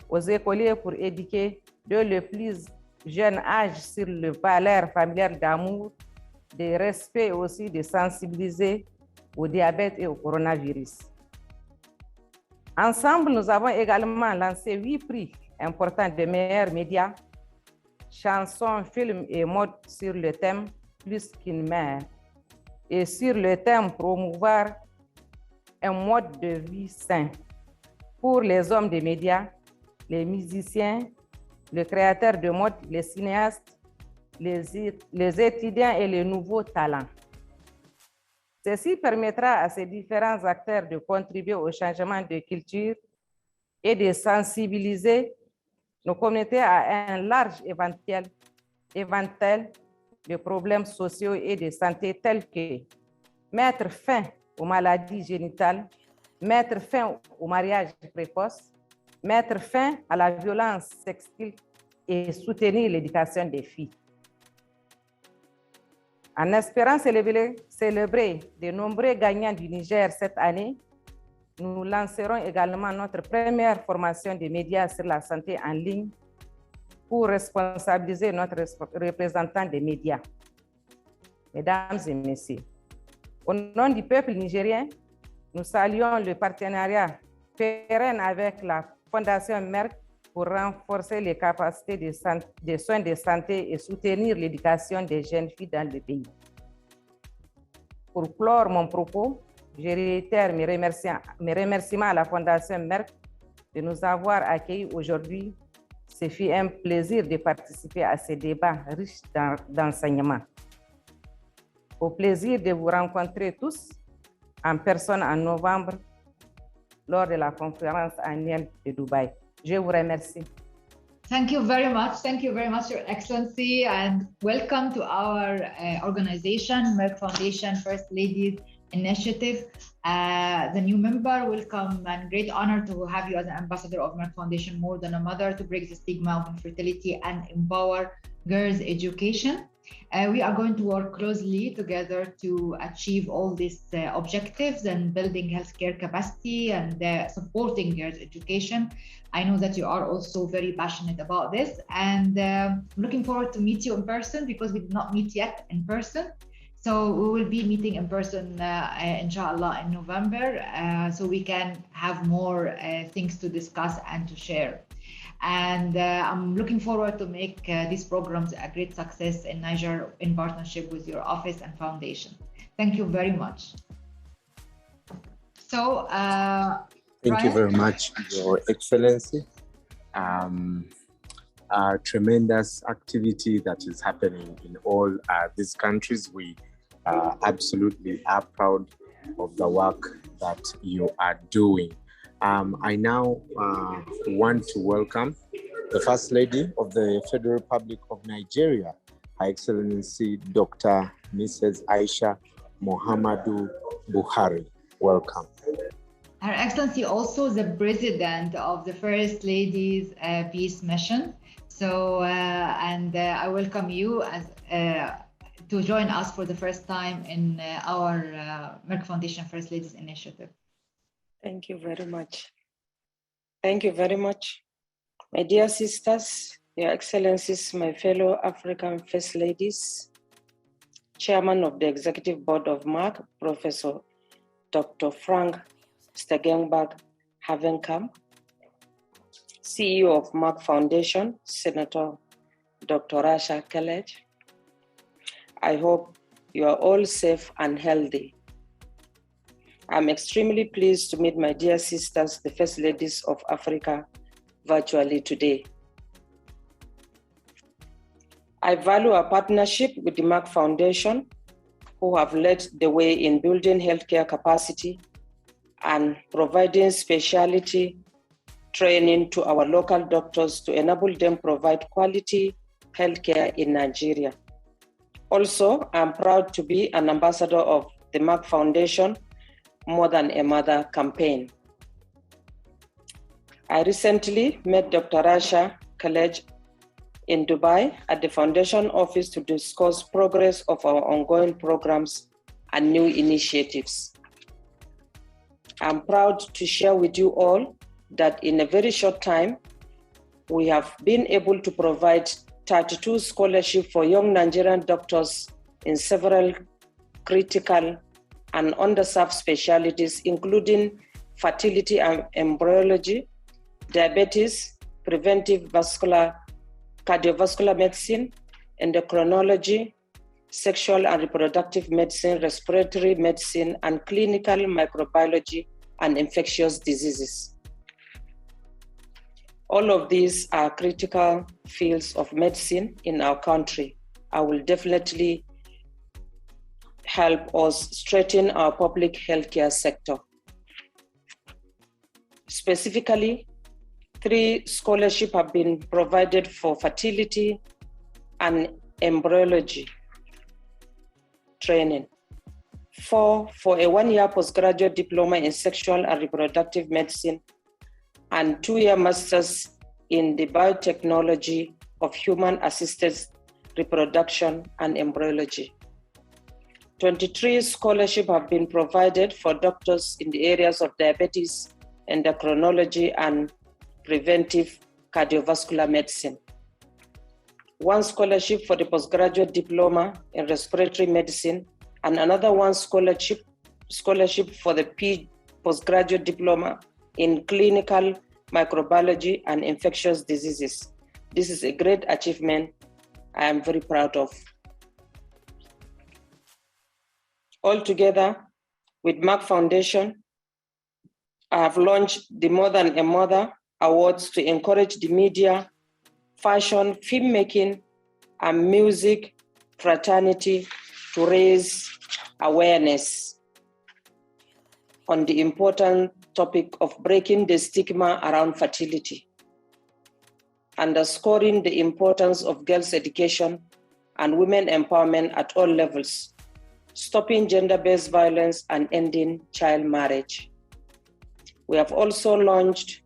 aux écoliers pour éduquer dès le plus jeune âge sur le valeur familiale d'amour, de respect et aussi de sensibiliser au diabète et au coronavirus. Ensemble, nous avons également lancé 8 prix importants de meilleurs médias, chansons, films et mode sur le thème « Plus qu'une mère » et sur le thème « Promouvoir un mode de vie sain » pour les hommes des médias, les musiciens, les créateurs de mode, les cinéastes, les étudiants et les nouveaux talents. Ceci permettra à ces différents acteurs de contribuer au changement de culture et de sensibiliser nos communautés à un large éventail de problèmes sociaux et de santé tels que mettre fin aux maladies génitales, mettre fin au mariage précoce, mettre fin à la violence sexuelle et soutenir l'éducation des filles. En espérant célébrer de nombreux gagnants du Niger cette année, nous lancerons également notre première formation des médias sur la santé en ligne pour responsabiliser notre représentant des médias. Mesdames et messieurs, au nom du peuple nigérien, nous saluons le partenariat pérenne avec la Fondation Merck pour renforcer les capacités de soins de santé et soutenir l'éducation des jeunes filles dans le pays. Pour clore mon propos, je réitère mes remerciements à la Fondation Merck de nous avoir accueillis aujourd'hui. Ce fut un plaisir de participer à ce débat riche d'enseignements. Au plaisir de vous rencontrer tous en personne en novembre lors de la conférence annuelle de Dubaï. Je vous remercie. Thank you very much, Your Excellency, and welcome to our organization, Merck Foundation First Ladies Initiative. The new member, welcome, and great honor to have you as an ambassador of Merck Foundation More Than a Mother to break the stigma of infertility and empower girls' education. We are going to work closely together to achieve all these objectives and building healthcare capacity and supporting girls' education. I know that you are also very passionate about this, and I'm looking forward to meet you in person because we did not meet yet in person. So we will be meeting in person, inshallah, in November, so we can have more things to discuss and to share. And I'm looking forward to make these programs a great success in Niger in partnership with your office and foundation. Thank you very much. So, thank you very much, Your Excellency. Tremendous activity that is happening in all these countries. We absolutely are proud of the work that you are doing. I now want to welcome the First Lady of the Federal Republic of Nigeria, Her Excellency Dr. Mrs. Aisha Muhammadu Buhari. Welcome. Her Excellency also the President of the First Ladies Peace Mission. So, I welcome you as to join us for the first time in our Merck Foundation First Ladies Initiative. Thank you very much. Thank you very much. My dear sisters, Your Excellencies, my fellow African First Ladies, Chairman of the Executive Board of Merck, Professor Dr. Frank Stangenberg Haverkamp, CEO of Merck Foundation, Senator Dr. Rasha Kelej. I hope you are all safe and healthy. I'm extremely pleased to meet my dear sisters, the First Ladies of Africa, virtually today. I value our partnership with the Merck Foundation, who have led the way in building healthcare capacity and providing specialty training to our local doctors to enable them provide quality healthcare in Nigeria. Also, I'm proud to be an ambassador of the Merck Foundation More Than a Mother campaign. I recently met Dr. Rasha Kelej in Dubai at the Foundation office to discuss progress of our ongoing programs and new initiatives. I'm proud to share with you all that in a very short time, we have been able to provide 32 scholarships for young Nigerian doctors in several critical and underserved specialties, including fertility and embryology, diabetes, preventive cardiovascular medicine, endocrinology, sexual and reproductive medicine, respiratory medicine, and clinical microbiology and infectious diseases. All of these are critical fields of medicine in our country. I will definitely help us strengthen our public healthcare sector. Specifically, 3 scholarships have been provided for fertility and embryology training, 4 for a 1-year postgraduate diploma in sexual and reproductive medicine, and 2-year masters in the biotechnology of human-assisted reproduction and embryology. 23 scholarships have been provided for doctors in the areas of diabetes, endocrinology, and preventive cardiovascular medicine. 1 scholarship for the postgraduate diploma in respiratory medicine, and another 1 scholarship for the postgraduate diploma in clinical microbiology and infectious diseases. This is a great achievement I am very proud of. Altogether, with Merck Foundation, I have launched the More Than a Mother Awards to encourage the media, fashion, filmmaking, and music fraternity to raise awareness on the important topic of breaking the stigma around fertility, underscoring the importance of girls' education and women empowerment at all levels, stopping gender-based violence and ending child marriage. We have also launched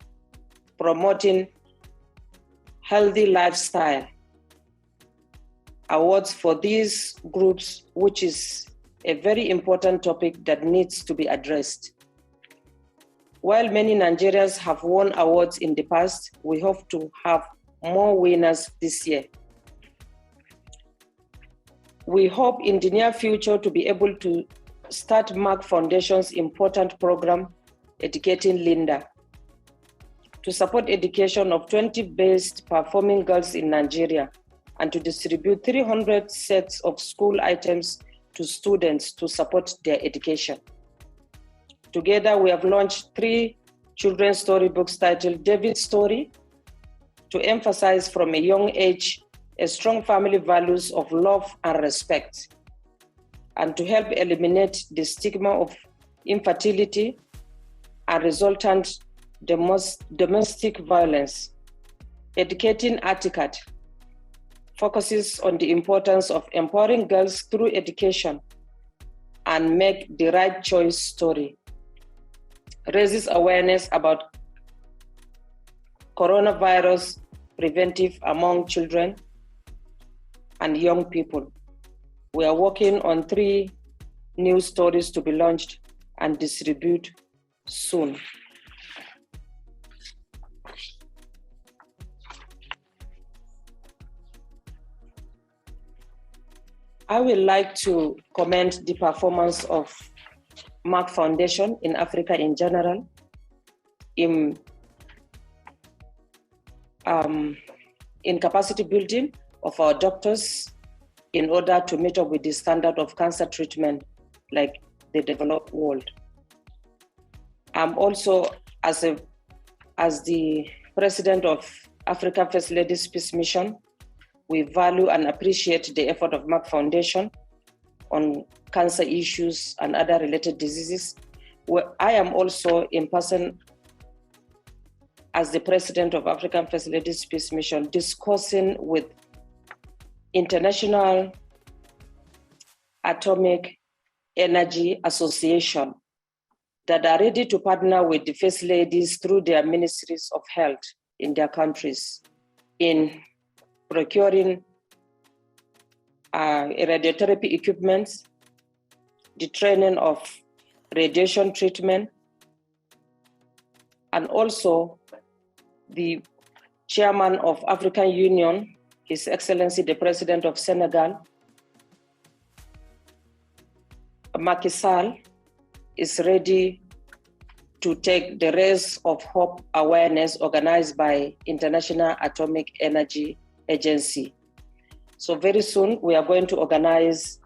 promoting healthy lifestyle awards for these groups, which is a very important topic that needs to be addressed. While many Nigerians have won awards in the past, we hope to have more winners this year. We hope in the near future to be able to start Merck Foundation's important program, Educating Linda, to support education of 20 best performing girls in Nigeria and to distribute 300 sets of school items to students to support their education. Together, we have launched 3 children's storybooks titled David's Story to emphasize from a young age a strong family values of love and respect, and to help eliminate the stigma of infertility and resultant domestic violence. Educating Atikat focuses on the importance of empowering girls through education and make the right choice story, raises awareness about coronavirus preventive among children and young people. We are working on 3 new stories to be launched and distributed soon. I would like to commend the performance of Merck Foundation in Africa in general, in capacity building of our doctors in order to meet up with the standard of cancer treatment like the developed world. I'm also, as the president of African First Ladies Peace Mission, we value and appreciate the effort of Merck Foundation on cancer issues and other related diseases. Where I am also in person as the president of African First Ladies Peace Mission, discussing with International Atomic Energy Association that are ready to partner with the First Ladies through their ministries of health in their countries in procuring radiotherapy equipment, the training of radiation treatment, and also the chairman of African Union, His Excellency the President of Senegal, Macky Sall, is ready to take the Race of Hope awareness organized by International Atomic Energy Agency. So very soon we are going to organize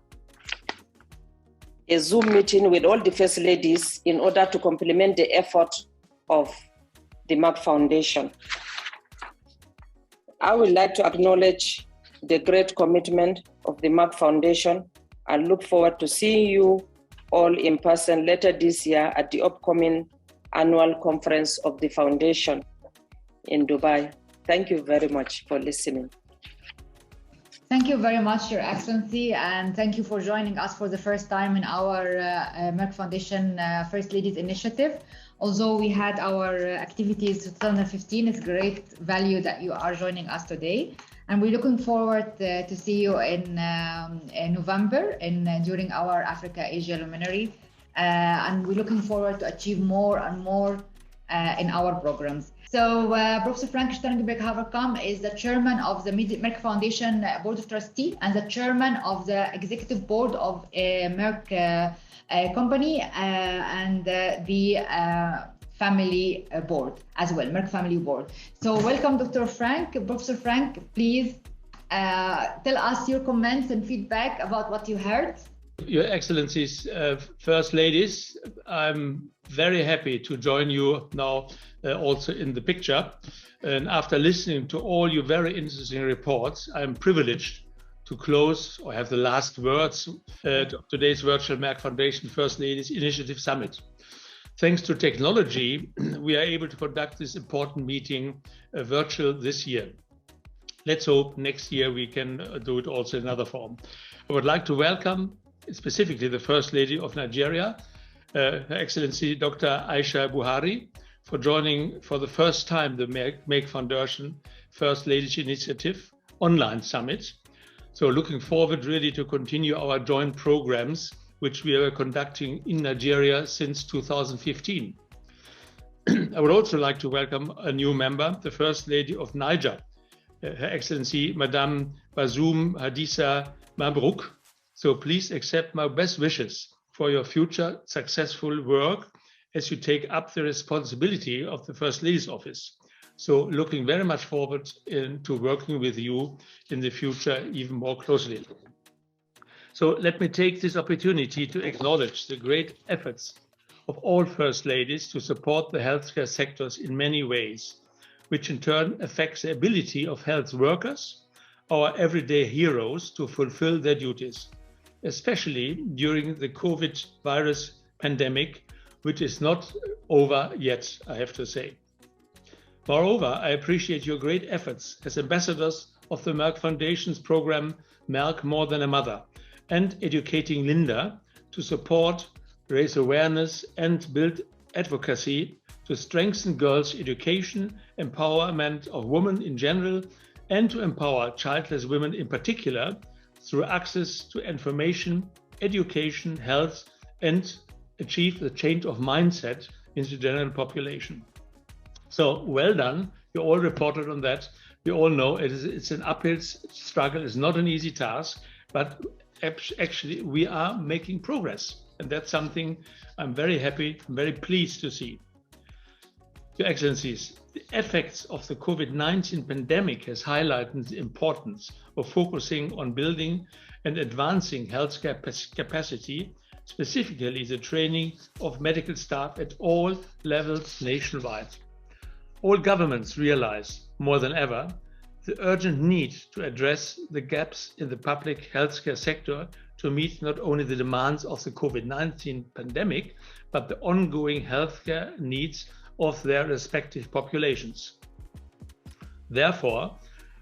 a Zoom meeting with all the First Ladies in order to complement the effort of the Merck Foundation. I would like to acknowledge the great commitment of the Merck Foundation and look forward to seeing you all in person later this year at the upcoming annual conference of the Foundation in Dubai. Thank you very much for listening. Thank you very much, Your Excellency, and thank you for joining us for the first time in our Merck Foundation First Ladies Initiative. Although we had our activities in 2015, it's great value that you are joining us today. And we're looking forward to see you in November during our Africa-Asia luminary. And we're looking forward to achieve more and more in our programs. So Professor Frank Stangenberg Haverkamp is the chairman of the Merck Foundation Board of Trustees and the chairman of the executive board of Merck company and the family board as well, Merck family board. So welcome, Dr. Frank. Professor Frank, please tell us your comments and feedback about what you heard. Your Excellencies, First Ladies, I'm very happy to join you now also in the picture. And after listening to all your very interesting reports, I'm privileged to close or have the last words of today's virtual Merck Foundation First Ladies Initiative Summit. Thanks to technology, we are able to conduct this important meeting virtual this year. Let's hope next year we can do it also in another form. I would like to welcome specifically the First Lady of Nigeria, Her Excellency Dr. Aisha Buhari, for joining for the first time the Merck Foundation First Ladies Initiative online summit. So looking forward really to continue our joint programs, which we are conducting in Nigeria since 2015. I would also like to welcome a new member, the First Lady of Niger, Her Excellency Madame Bazoum Hadissa Mabrouk. So please accept my best wishes for your future successful work as you take up the responsibility of the First Lady's office. So looking very much forward to working with you in the future even more closely. So let me take this opportunity to acknowledge the great efforts of all First Ladies to support the healthcare sectors in many ways, which in turn affects the ability of health workers, our everyday heroes, to fulfill their duties, especially during the COVID virus pandemic, which is not over yet, I have to say. Moreover, I appreciate your great efforts as ambassadors of the Merck Foundation's program, Merck More Than a Mother, and educating Linda to support, raise awareness, and build advocacy to strengthen girls' education, empowerment of women in general, and to empower childless women in particular through access to information, education, health, and achieve the change of mindset in the general population. So well done. You all reported on that. We all know it's an uphill struggle. It's not an easy task, but actually we are making progress. And that's something I'm very happy, I'm very pleased to see. Your Excellencies, the effects of the COVID-19 pandemic has highlighted the importance of focusing on building and advancing healthcare capacity, specifically the training of medical staff at all levels nationwide. All governments realize more than ever the urgent need to address the gaps in the public healthcare sector to meet not only the demands of the COVID-19 pandemic, but the ongoing healthcare needs of their respective populations. Therefore,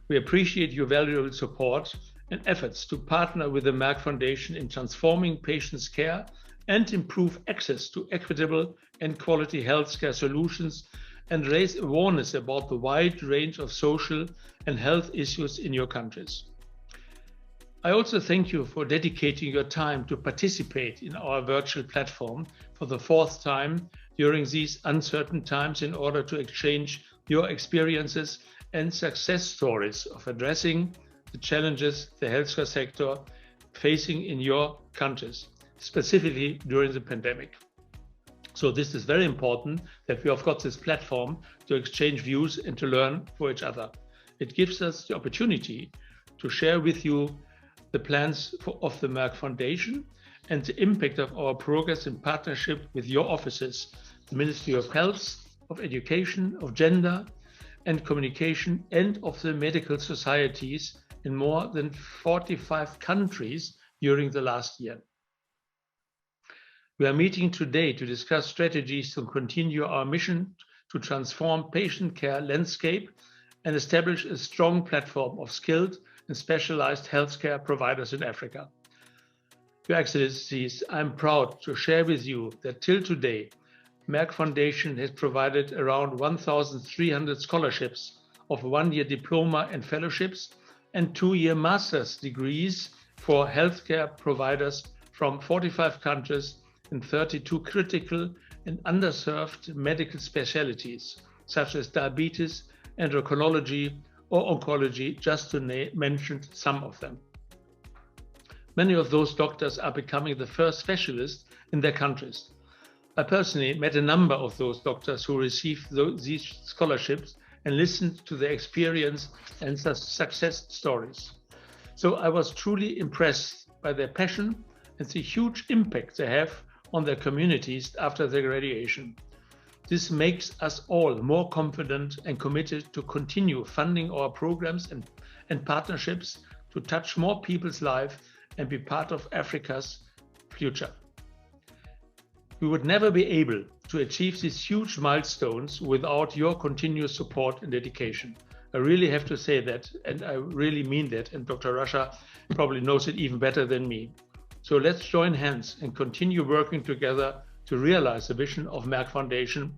we appreciate your valuable support and efforts to partner with the Merck Foundation in transforming patients' care and improve access to equitable and quality healthcare solutions and raise awareness about the wide range of social and health issues in your countries. I also thank you for dedicating your time to participate in our virtual platform for the fourth time during these uncertain times in order to exchange your experiences and success stories of addressing the challenges the healthcare sector facing in your countries, specifically during the pandemic. So this is very important that we have got this platform to exchange views and to learn for each other. It gives us the opportunity to share with you the plans of the Merck Foundation and the impact of our progress in partnership with your offices, the Ministry of Health, of Education, of Gender and Communication, and of the medical societies in more than 45 countries during the last year. We are meeting today to discuss strategies to continue our mission to transform patient care landscape and establish a strong platform of skilled and specialized healthcare providers in Africa. Your Excellencies, I'm proud to share with you that till today, Merck Foundation has provided around 1,300 scholarships of one-year diploma and fellowships and 2-year master's degrees for healthcare providers from 45 countries and 32 critical and underserved medical specialties, such as diabetes, endocrinology, or oncology, just to mention some of them. Many of those doctors are becoming the first specialists in their countries. I personally met a number of those doctors who received these scholarships and listened to their experience and success stories. So I was truly impressed by their passion and the huge impact they have on their communities after their graduation. This makes us all more confident and committed to continue funding our programs and partnerships to touch more people's lives and be part of Africa's future. We would never be able to achieve these huge milestones without your continuous support and dedication. I really have to say that, and I really mean that, and Dr. Rasha probably knows it even better than me. So let's join hands and continue working together to realize the vision of Merck Foundation.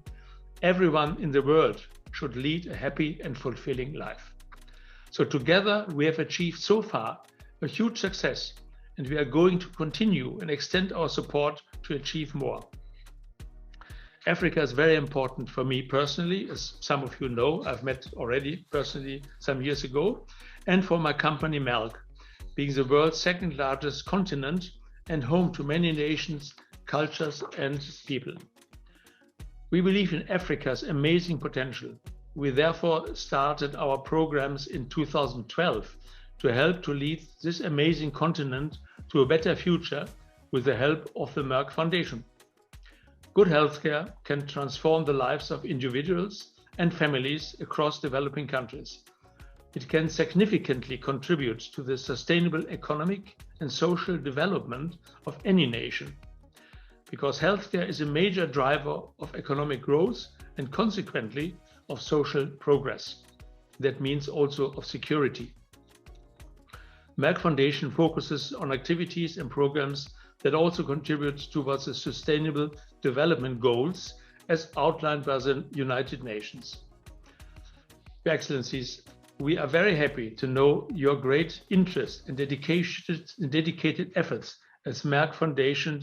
Everyone in the world should lead a happy and fulfilling life. So together we have achieved so far a huge success, and we are going to continue and extend our support to achieve more. Africa is very important for me personally, as some of you know, I've met already personally some years ago, and for my company Merck, being the world's second largest continent and home to many nations, cultures, and people. We believe in Africa's amazing potential. We therefore started our programs in 2012 to help to lead this amazing continent to a better future with the help of the Merck Foundation. Good healthcare can transform the lives of individuals and families across developing countries. It can significantly contribute to the sustainable economic and social development of any nation, because healthcare is a major driver of economic growth and consequently of social progress. That means also of security. Merck Foundation focuses on activities and programs that also contribute towards the Sustainable Development Goals as outlined by the United Nations. Your Excellencies, we are very happy to know your great interest and dedicated efforts as Merck Foundation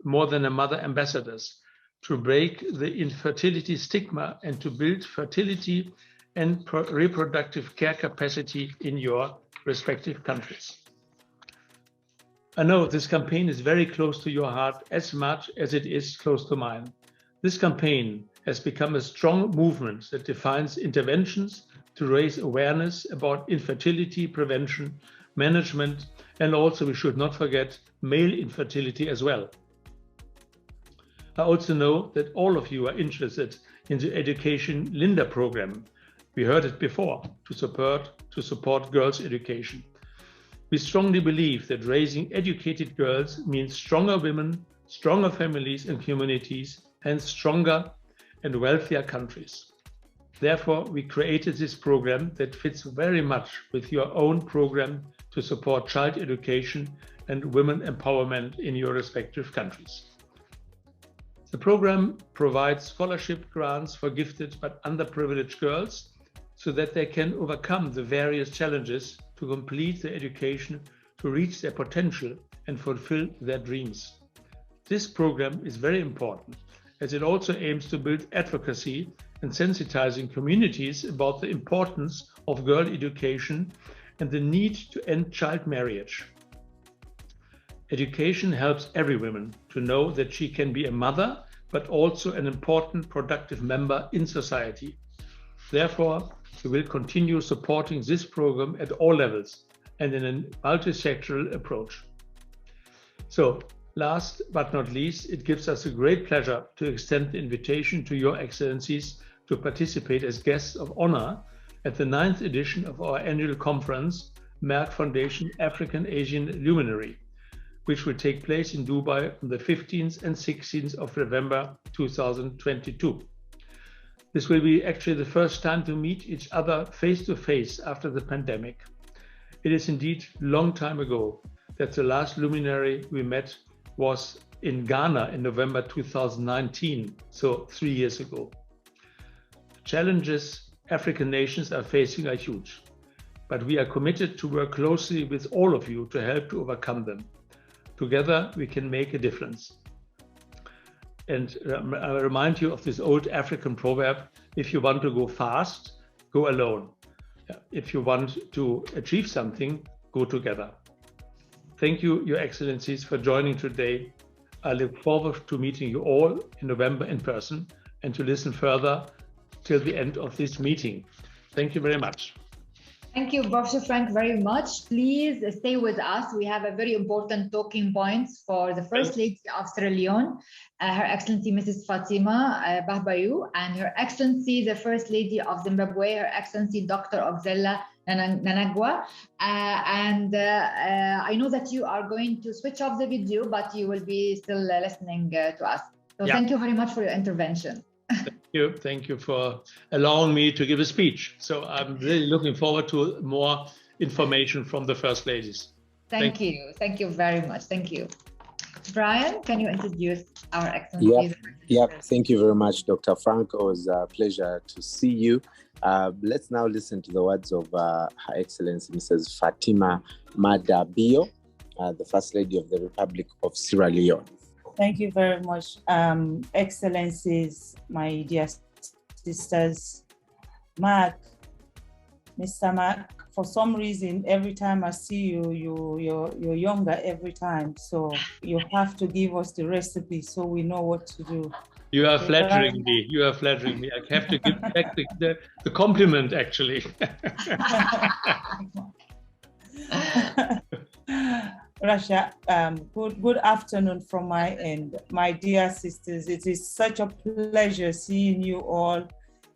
More Than a Mother ambassadors to break the infertility stigma and to build fertility and reproductive care capacity in your respective countries. I know this campaign is very close to your heart as much as it is close to mine. This campaign has become a strong movement that defines interventions to raise awareness about infertility prevention, management, and also we should not forget male infertility as well. I also know that all of you are interested in the Education Linda program. We heard it before, to support girls' education. We strongly believe that raising educated girls means stronger women, stronger families and communities, and stronger and wealthier countries. Therefore, we created this program that fits very much with your own program to support child education and women empowerment in your respective countries. The program provides scholarship grants for gifted but underprivileged girls so that they can overcome the various challenges to complete their education, to reach their potential and fulfill their dreams. This program is very important as it also aims to build advocacy and sensitizing communities about the importance of girl education and the need to end child marriage. Education helps every woman to know that she can be a mother, but also an important productive member in society. Therefore, we will continue supporting this program at all levels and in a multi-sectoral approach. So, last but not least, it gives us a great pleasure to extend the invitation to Your Excellencies to participate as guests of honor at the 9th edition of our annual conference, Merck Foundation African Asian Luminary, which will take place in Dubai on the 15th and 16th of November 2022. This will be actually the first time to meet each other face-to-face after the pandemic. It is indeed a long time ago that the last luminary we met was in Ghana in November 2019, so 3 years ago. The challenges African nations are facing are huge. but we are committed to work closely with all of you to help to overcome them. Together, we can make a difference. And I remind you of this old African proverb, if you want to go fast, go alone. If you want to achieve something, go together. Thank you, Your Excellencies, for joining today. I look forward to meeting you all in November in person and to listen further till the end of this meeting. Thank you very much. Thank you, Professor Frank, very much. Please stay with us. We have a very important talking points for the First Lady of Sierra Leone, Her Excellency Mrs. Fatima Bahbayou, and Her Excellency, the First Lady of Zimbabwe, Her Excellency Dr. Oxella Nanagwa. I know that you are going to switch off the video, but you will be still listening to us. So Thank you very much for your intervention. Thank you for allowing me to give a speech. So I'm really looking forward to more information from the First Ladies. Thank you. Thank you very much. Thank you. Brian, can you introduce our Excellencies? Yep. Thank you very much, Dr. Frank. It was a pleasure to see you. Let's now listen to the words of Her Excellency Mrs. Fatima Madabio, the First Lady of the Republic of Sierra Leone. Thank you very much, Excellencies, my dear sisters. Mark, Mr. Mark, for some reason, every time I see you, you're younger every time. So you have to give us the recipe so we know what to do. You are flattering me. You are flattering me. I have to give back the compliment, actually. Rasha, good afternoon from my end. My dear sisters, it is such a pleasure seeing you all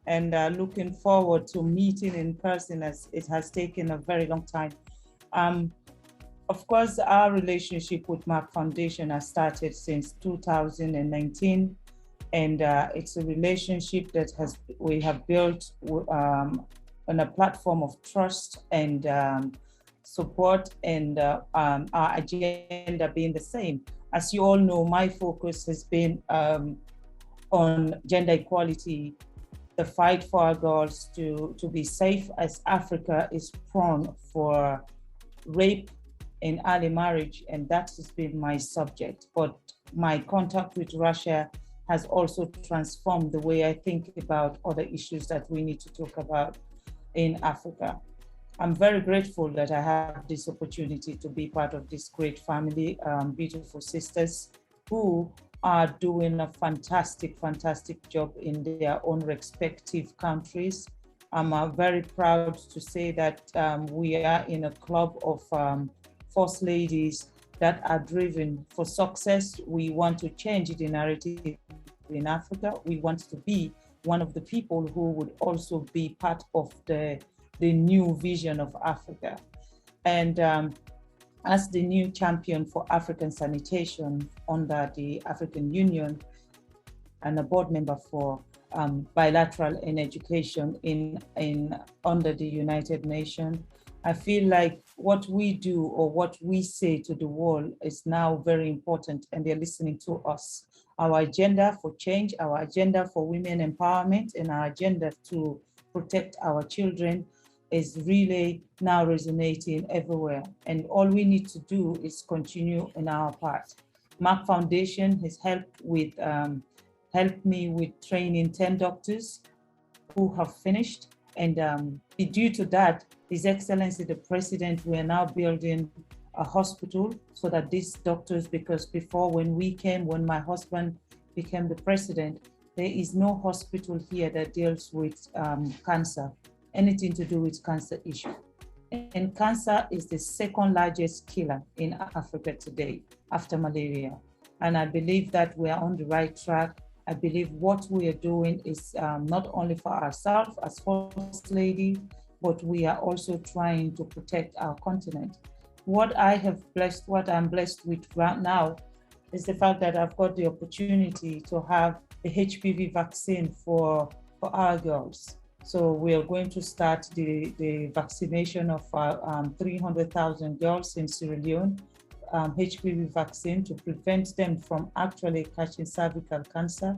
and looking forward to meeting in person, as it has taken a very long time. Of course, our relationship with Merck Foundation has started since 2019, and it's a relationship that we have built on a platform of trust and support, and our agenda being the same. As you all know, my focus has been on gender equality, the fight for our girls to be safe, as Africa is prone for rape in early marriage, and that has been my subject. But my contact with Russia has also transformed the way I think about other issues that we need to talk about in Africa. I'm very grateful that I have this opportunity to be part of this great family, beautiful sisters who are doing a fantastic, fantastic job in their own respective countries. I'm very proud to say that we are in a club of First Ladies that are driven for success. We want to change the narrative in Africa. We want to be one of the people who would also be part of the new vision of Africa. And as the new champion for African sanitation under the African Union and a board member for bilateral and education under the United Nations, I feel like what we do or what we say to the world is now very important, and they're listening to us. Our agenda for change, our agenda for women empowerment, and our agenda to protect our children is really now resonating everywhere. And all we need to do is continue in our part. Merck Foundation has helped me with training 10 doctors who have finished. And due to that, His Excellency the President, we are now building a hospital so that these doctors, because before when my husband became the president, there is no hospital here that deals with cancer, anything to do with cancer issue. And cancer is the second largest killer in Africa today after malaria. And I believe that we are on the right track. I believe what we are doing is not only for ourselves as First Lady, but we are also trying to protect our continent. What I'm blessed with right now is the fact that I've got the opportunity to have the HPV vaccine for our girls. So we are going to start the vaccination of 300,000 girls in Sierra Leone, HPV vaccine to prevent them from actually catching cervical cancer.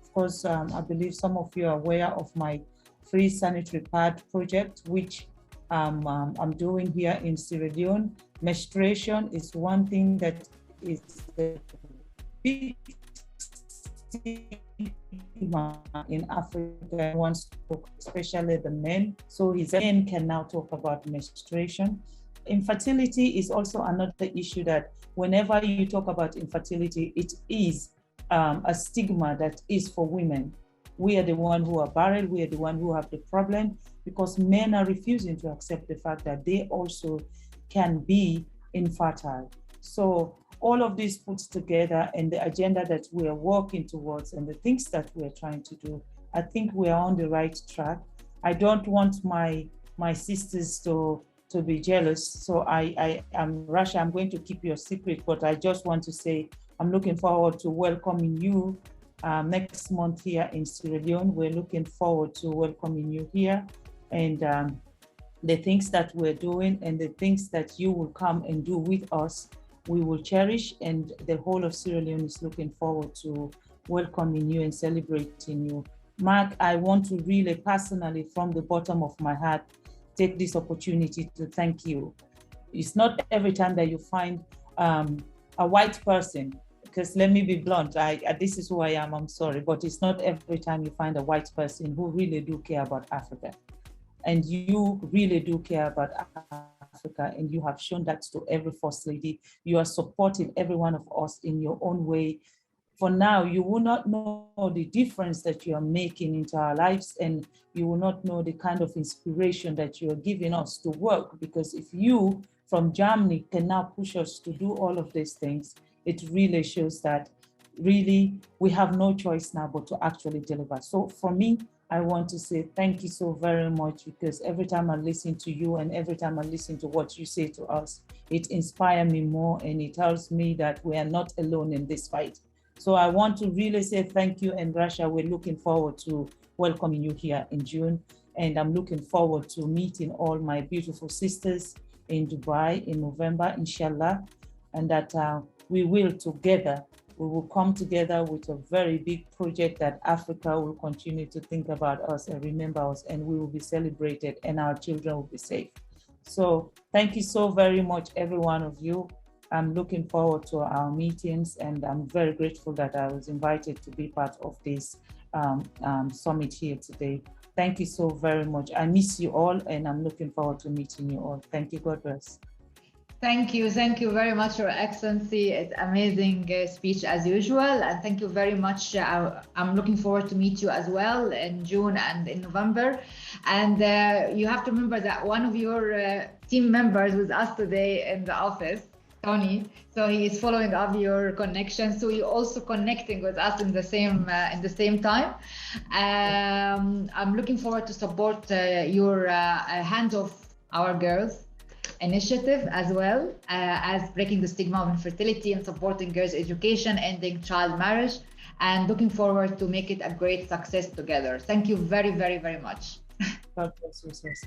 Of course, I believe some of you are aware of my free sanitary pad project, which I'm doing here in Sierra Leone. Menstruation is one thing that is a big stigma in Africa, wants to talk, especially the men. So his men can now talk about menstruation. Infertility is also another issue that whenever you talk about infertility, it is a stigma that is for women. We are the one who are barren, we are the one who have the problem, because men are refusing to accept the fact that they also can be infertile. So all of this puts together and the agenda that we are working towards and the things that we're trying to do, I think we are on the right track. I don't want my sisters to be jealous. So I'm Rasha, I'm going to keep your secret, but I just want to say, I'm looking forward to welcoming you next month here in Sierra Leone. We're looking forward to welcoming you here, and the things that we're doing and the things that you will come and do with us, we will cherish, and the whole of Sierra Leone is looking forward to welcoming you and celebrating you. Mark, I want to really personally, from the bottom of my heart, take this opportunity to thank you. It's not every time that you find a white person, because let me be blunt, this is who I am, I'm sorry, but it's not every time you find a white person who really do care about Africa. And you really do care about Africa, and you have shown that to every First Lady. You are supporting every one of us in your own way. For now, you will not know the difference that you are making into our lives, and you will not know the kind of inspiration that you are giving us to work, because if you from Germany can now push us to do all of these things, it really shows that really we have no choice now but to actually deliver. So for me, I want to say thank you so very much, because every time I listen to you and every time I listen to what you say to us, it inspires me more, and it tells me that we are not alone in this fight. So I want to really say thank you, and Rasha, we're looking forward to welcoming you here in June. And I'm looking forward to meeting all my beautiful sisters in Dubai in November, inshallah, and that we will together, we will come together with a very big project that Africa will continue to think about us and remember us, and we will be celebrated and our children will be safe. So thank you so very much, every one of you. I'm looking forward to our meetings, and I'm very grateful that I was invited to be part of this summit here today. Thank you so very much. I miss you all, and I'm looking forward to meeting you all. Thank you. God bless. Thank you very much, Your Excellency. It's amazing speech as usual, and thank you very much. I'm looking forward to meet you as well in June and in November. And you have to remember that one of your team members was us today in the office, Tony. So he is following up your connection. So you're also connecting with us in the same time. I'm looking forward to support your Hands Off Our Girls initiative, as well as breaking the stigma of infertility and supporting girls' education, ending child marriage, and looking forward to make it a great success together. Thank you very much. God bless you, sis.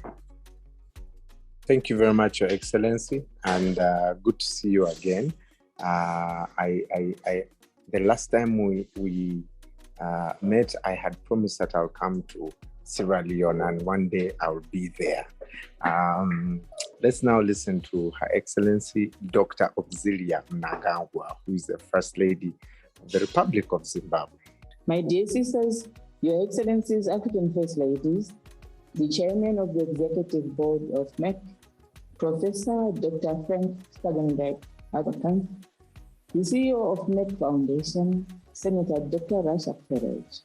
Thank you very much, Your Excellency, and good to see you again. The last time we met, I had promised that I'll come to Sierra Leone, and one day I'll be there. Let's now listen to Her Excellency Dr. Auxilia Mnangagwa, who is the First Lady of the Republic of Zimbabwe. My dear sisters, Your Excellencies, African First Ladies, the Chairman of the Executive Board of Merck, Professor Dr. Frank Stangenberg Haverkamp, the CEO of Merck Foundation, Senator Dr. Rasha Kerej.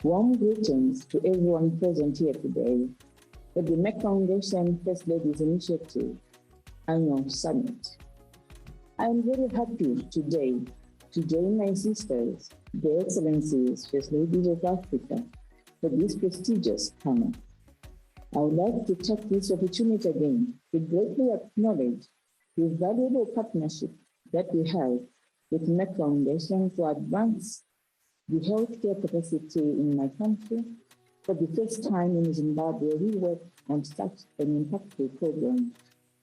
Warm greetings to everyone present here today at the Merck Foundation First Ladies Initiative Annual Summit. I am very happy today to join my sisters, the Excellencies, First Ladies of Africa, for this prestigious honor. I would like to take this opportunity again to greatly acknowledge the valuable partnership that we have with Merck Foundation to advance the healthcare capacity in my country. For the first time in Zimbabwe, we work on such an impactful program.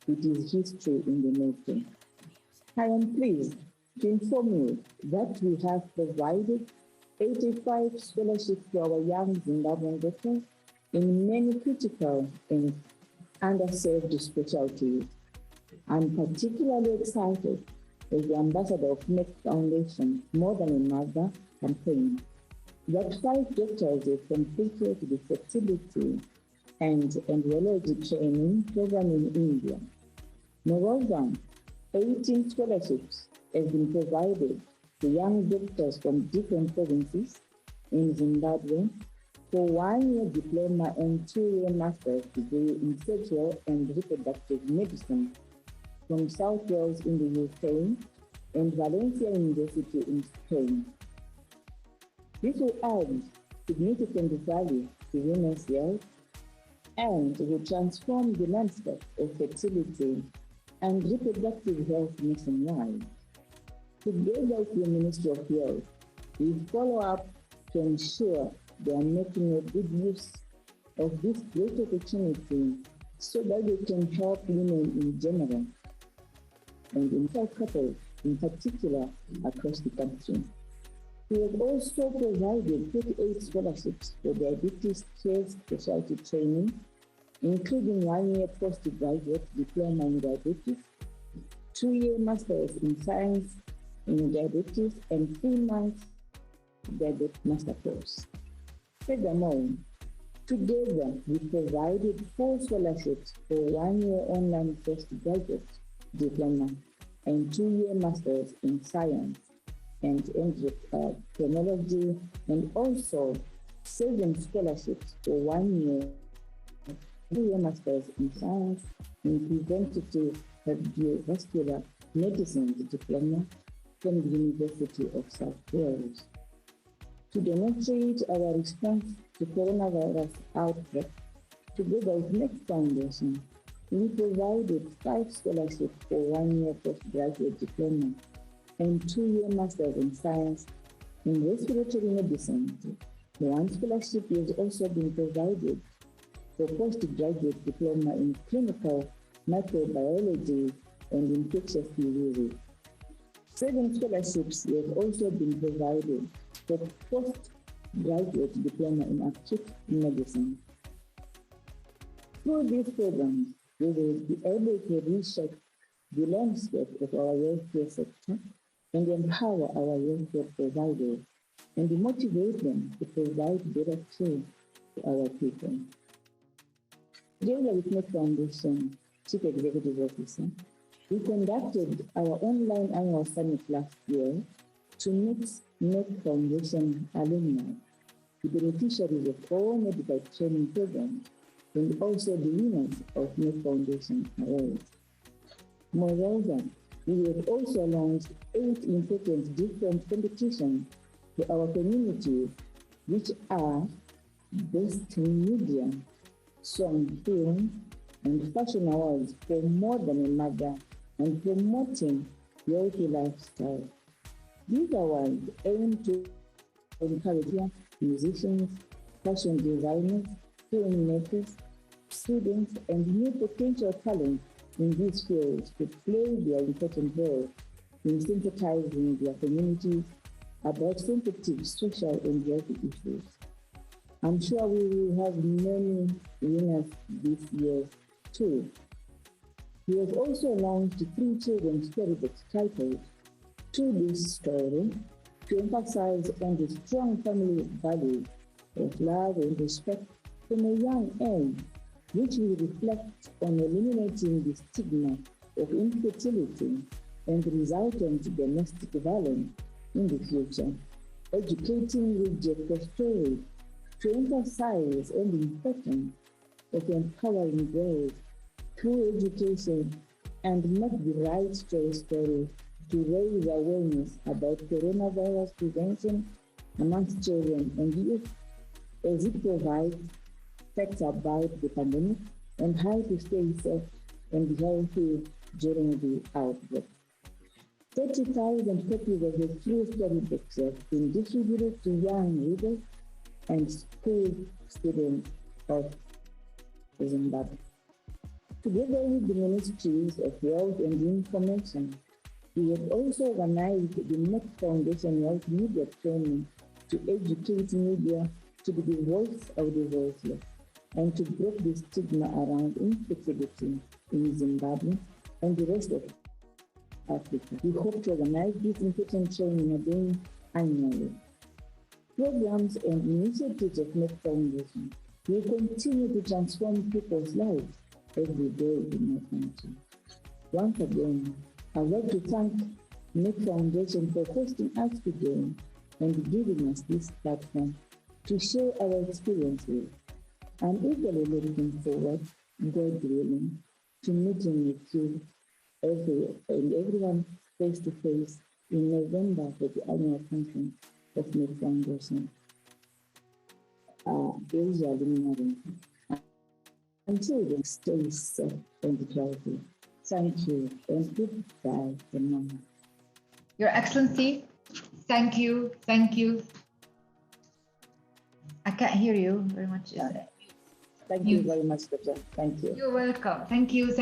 It is history in the making. I am pleased to inform you that we have provided 85 scholarships to our young Zimbabwean doctors in many critical and underserved specialties. I'm particularly excited as the ambassador of Merck Foundation More Than a Mother campaign that 5 doctors have completed the fertility and embryology training program in India. Moreover, 18 scholarships have been provided to young doctors from different provinces in Zimbabwe for 1-year diploma and 2-year master's degree in sexual and reproductive medicine from South Wales in the UK and Valencia University in Spain. This will add significant value to women's health and will transform the landscape of fertility and reproductive health nationwide. Together with the Ministry of Health, we follow up to ensure they are making a good use of this great opportunity so that they can help women in general and infertile couples in particular across the country. We have also provided 38 scholarships for diabetes care specialty training, including 1-year postgraduate diploma in diabetes, 2-year master's in science in diabetes, and 3 months diabetes master course. Furthermore, together we provided 4 scholarships for 1-year online postgraduate diploma and 2-year masters in science and endocrinology, and also 7 scholarships for 1-year 2-year masters in science in preventative cardiovascular medicine diploma from the University of South Wales. To demonstrate our response to coronavirus outbreak, together with Merck Foundation, we provided 5 scholarships for 1-year postgraduate diploma and 2-year masters in science in respiratory medicine. 1 scholarship has also been provided for postgraduate diploma in clinical microbiology and infectious diseases. 7 scholarships have also been provided for postgraduate diploma in acute medicine. Through these programs, we will be able to reshape the landscape of our healthcare sector and empower our healthcare providers and motivate them to provide better care to our people. Together with Merck Foundation Chief Executive Officer, we conducted our online annual summit last year to meet Merck Foundation alumni, the beneficiaries of all medical training programs, and also the winners of Merck Foundation awards. Moreover, we have also launched 8 important different competitions for our communities, which are Best Media, Song, Film, and Fashion Awards for More Than a Mother and promoting healthy lifestyle. These awards aim to encourage musicians, fashion designers, filmmakers, students, and new potential talent in these fields to play their important role in sensitizing their communities about sensitive social and health issues. I'm sure we will have many winners this year too. We have also launched 3 children's storybooks titled To This Story to emphasize on the strong family values of love and respect from a young age, which will reflect on eliminating the stigma of infertility and resultant domestic violence in the future, educating with the story to emphasize on the importance of empowering girls through education and make the right choice story to raise awareness about coronavirus prevention amongst children and youth as it provides facts about the pandemic and how to stay safe and healthy during the outbreak. 30,000 copies of the 3 storybooks have been distributed to young readers and school students of Zimbabwe. Together with the Ministries of Health and Information, we have also organized the Merck Foundation Health Media Training to educate media to be the voice of the voiceless. and to break the stigma around infertility in Zimbabwe and the rest of Africa. We hope to organize this important training again annually. Programs and initiatives of Merck Foundation will continue to transform people's lives every day in my country. Once again, I'd like to thank Merck Foundation for hosting us today and giving us this platform to share our experiences. I'm eagerly looking forward, God willing, to meeting with you and everyone face to face in November for the annual conference of Merck Foundation. Asia Luminary. Until then, stay safe and healthy. Thank you and goodbye for now. Your Excellency, thank you. I can't hear you very much. Thank you very much, Doctor. Thank you. You're welcome. Thank you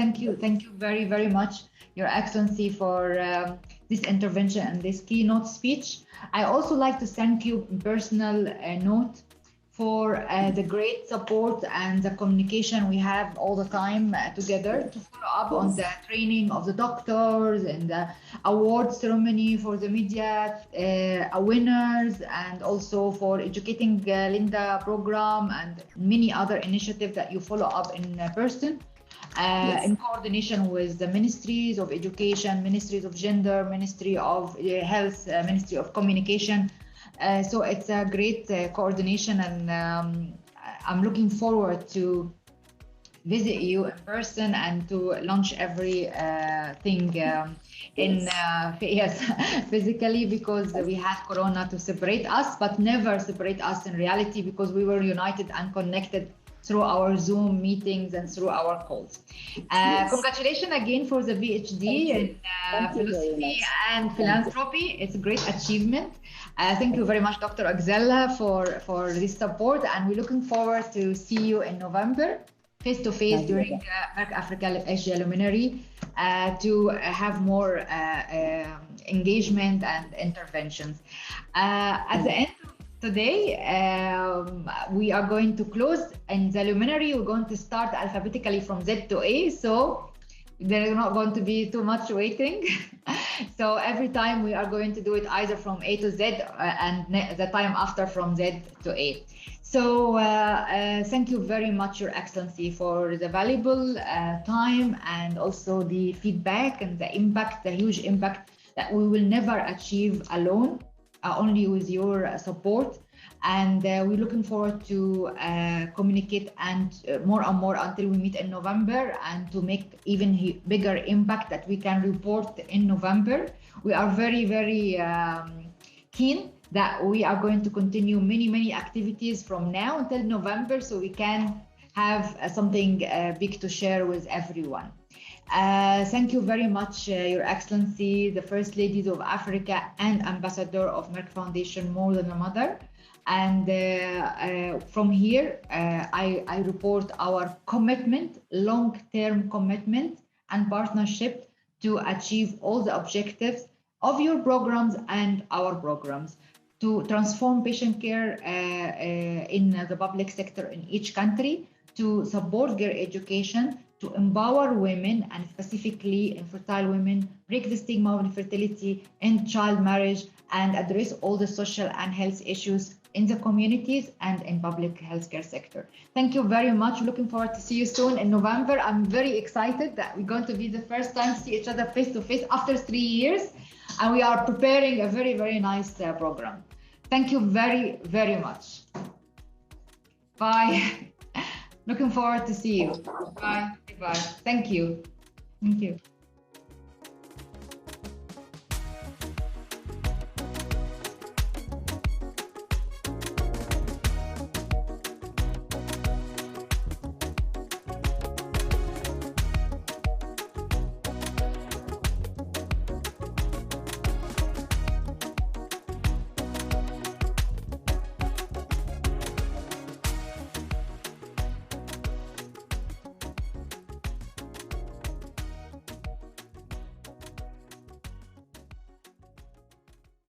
very, very much, Your Excellency, for this intervention and this keynote speech. I also like to thank you in personal note for the great support and the communication we have all the time together to follow up on the training of the doctors and the award ceremony for the media winners, and also for educating Linda program and many other initiatives that you follow up in person. In coordination with the ministries of education, ministries of gender, ministry of health, ministry of communication. So it's a great coordination, and I'm looking forward to visit you in person and to launch everything physically, because we had Corona to separate us, but never separate us in reality, because we were united and connected through our Zoom meetings and through our calls. Congratulations again for the PhD in philosophy and philanthropy. It's a great achievement. Thank you very much, Dr. Axella, for this support, and we're looking forward to see you in November, face-to-face during Merck Africa Asia Luminary, to have more engagement and interventions. At the end of today, we are going to close in the luminary. We're going to start alphabetically from Z to A, so there's not going to be too much waiting. So every time we are going to do it either from A to Z, and the time after from Z to A. So thank you very much, Your Excellency, for the valuable time and also the feedback and the impact, the huge impact that we will never achieve alone, only with your support. And we're looking forward to communicate and more and more until we meet in November, and to make even bigger impact that we can report in November. We are very, very keen that we are going to continue many activities from now until November, so we can have something big to share with everyone. Thank you very much, Your Excellency, the First Ladies of Africa and Ambassador of Merck Foundation, More Than a Mother. And from here, I report our commitment, long-term commitment and partnership to achieve all the objectives of your programs and our programs, to transform patient care in the public sector in each country, to support girl education, to empower women, and specifically infertile women, break the stigma of infertility and child marriage, and address all the social and health issues in the communities and in public healthcare sector. Thank you very much. Looking forward to see you soon in November. I'm very excited that we're going to be the first time to see each other face to face after 3 years, and we are preparing a very, very nice program. Thank you very, very much. Bye. Looking forward to see you. Bye. Bye. Thank you. Thank you.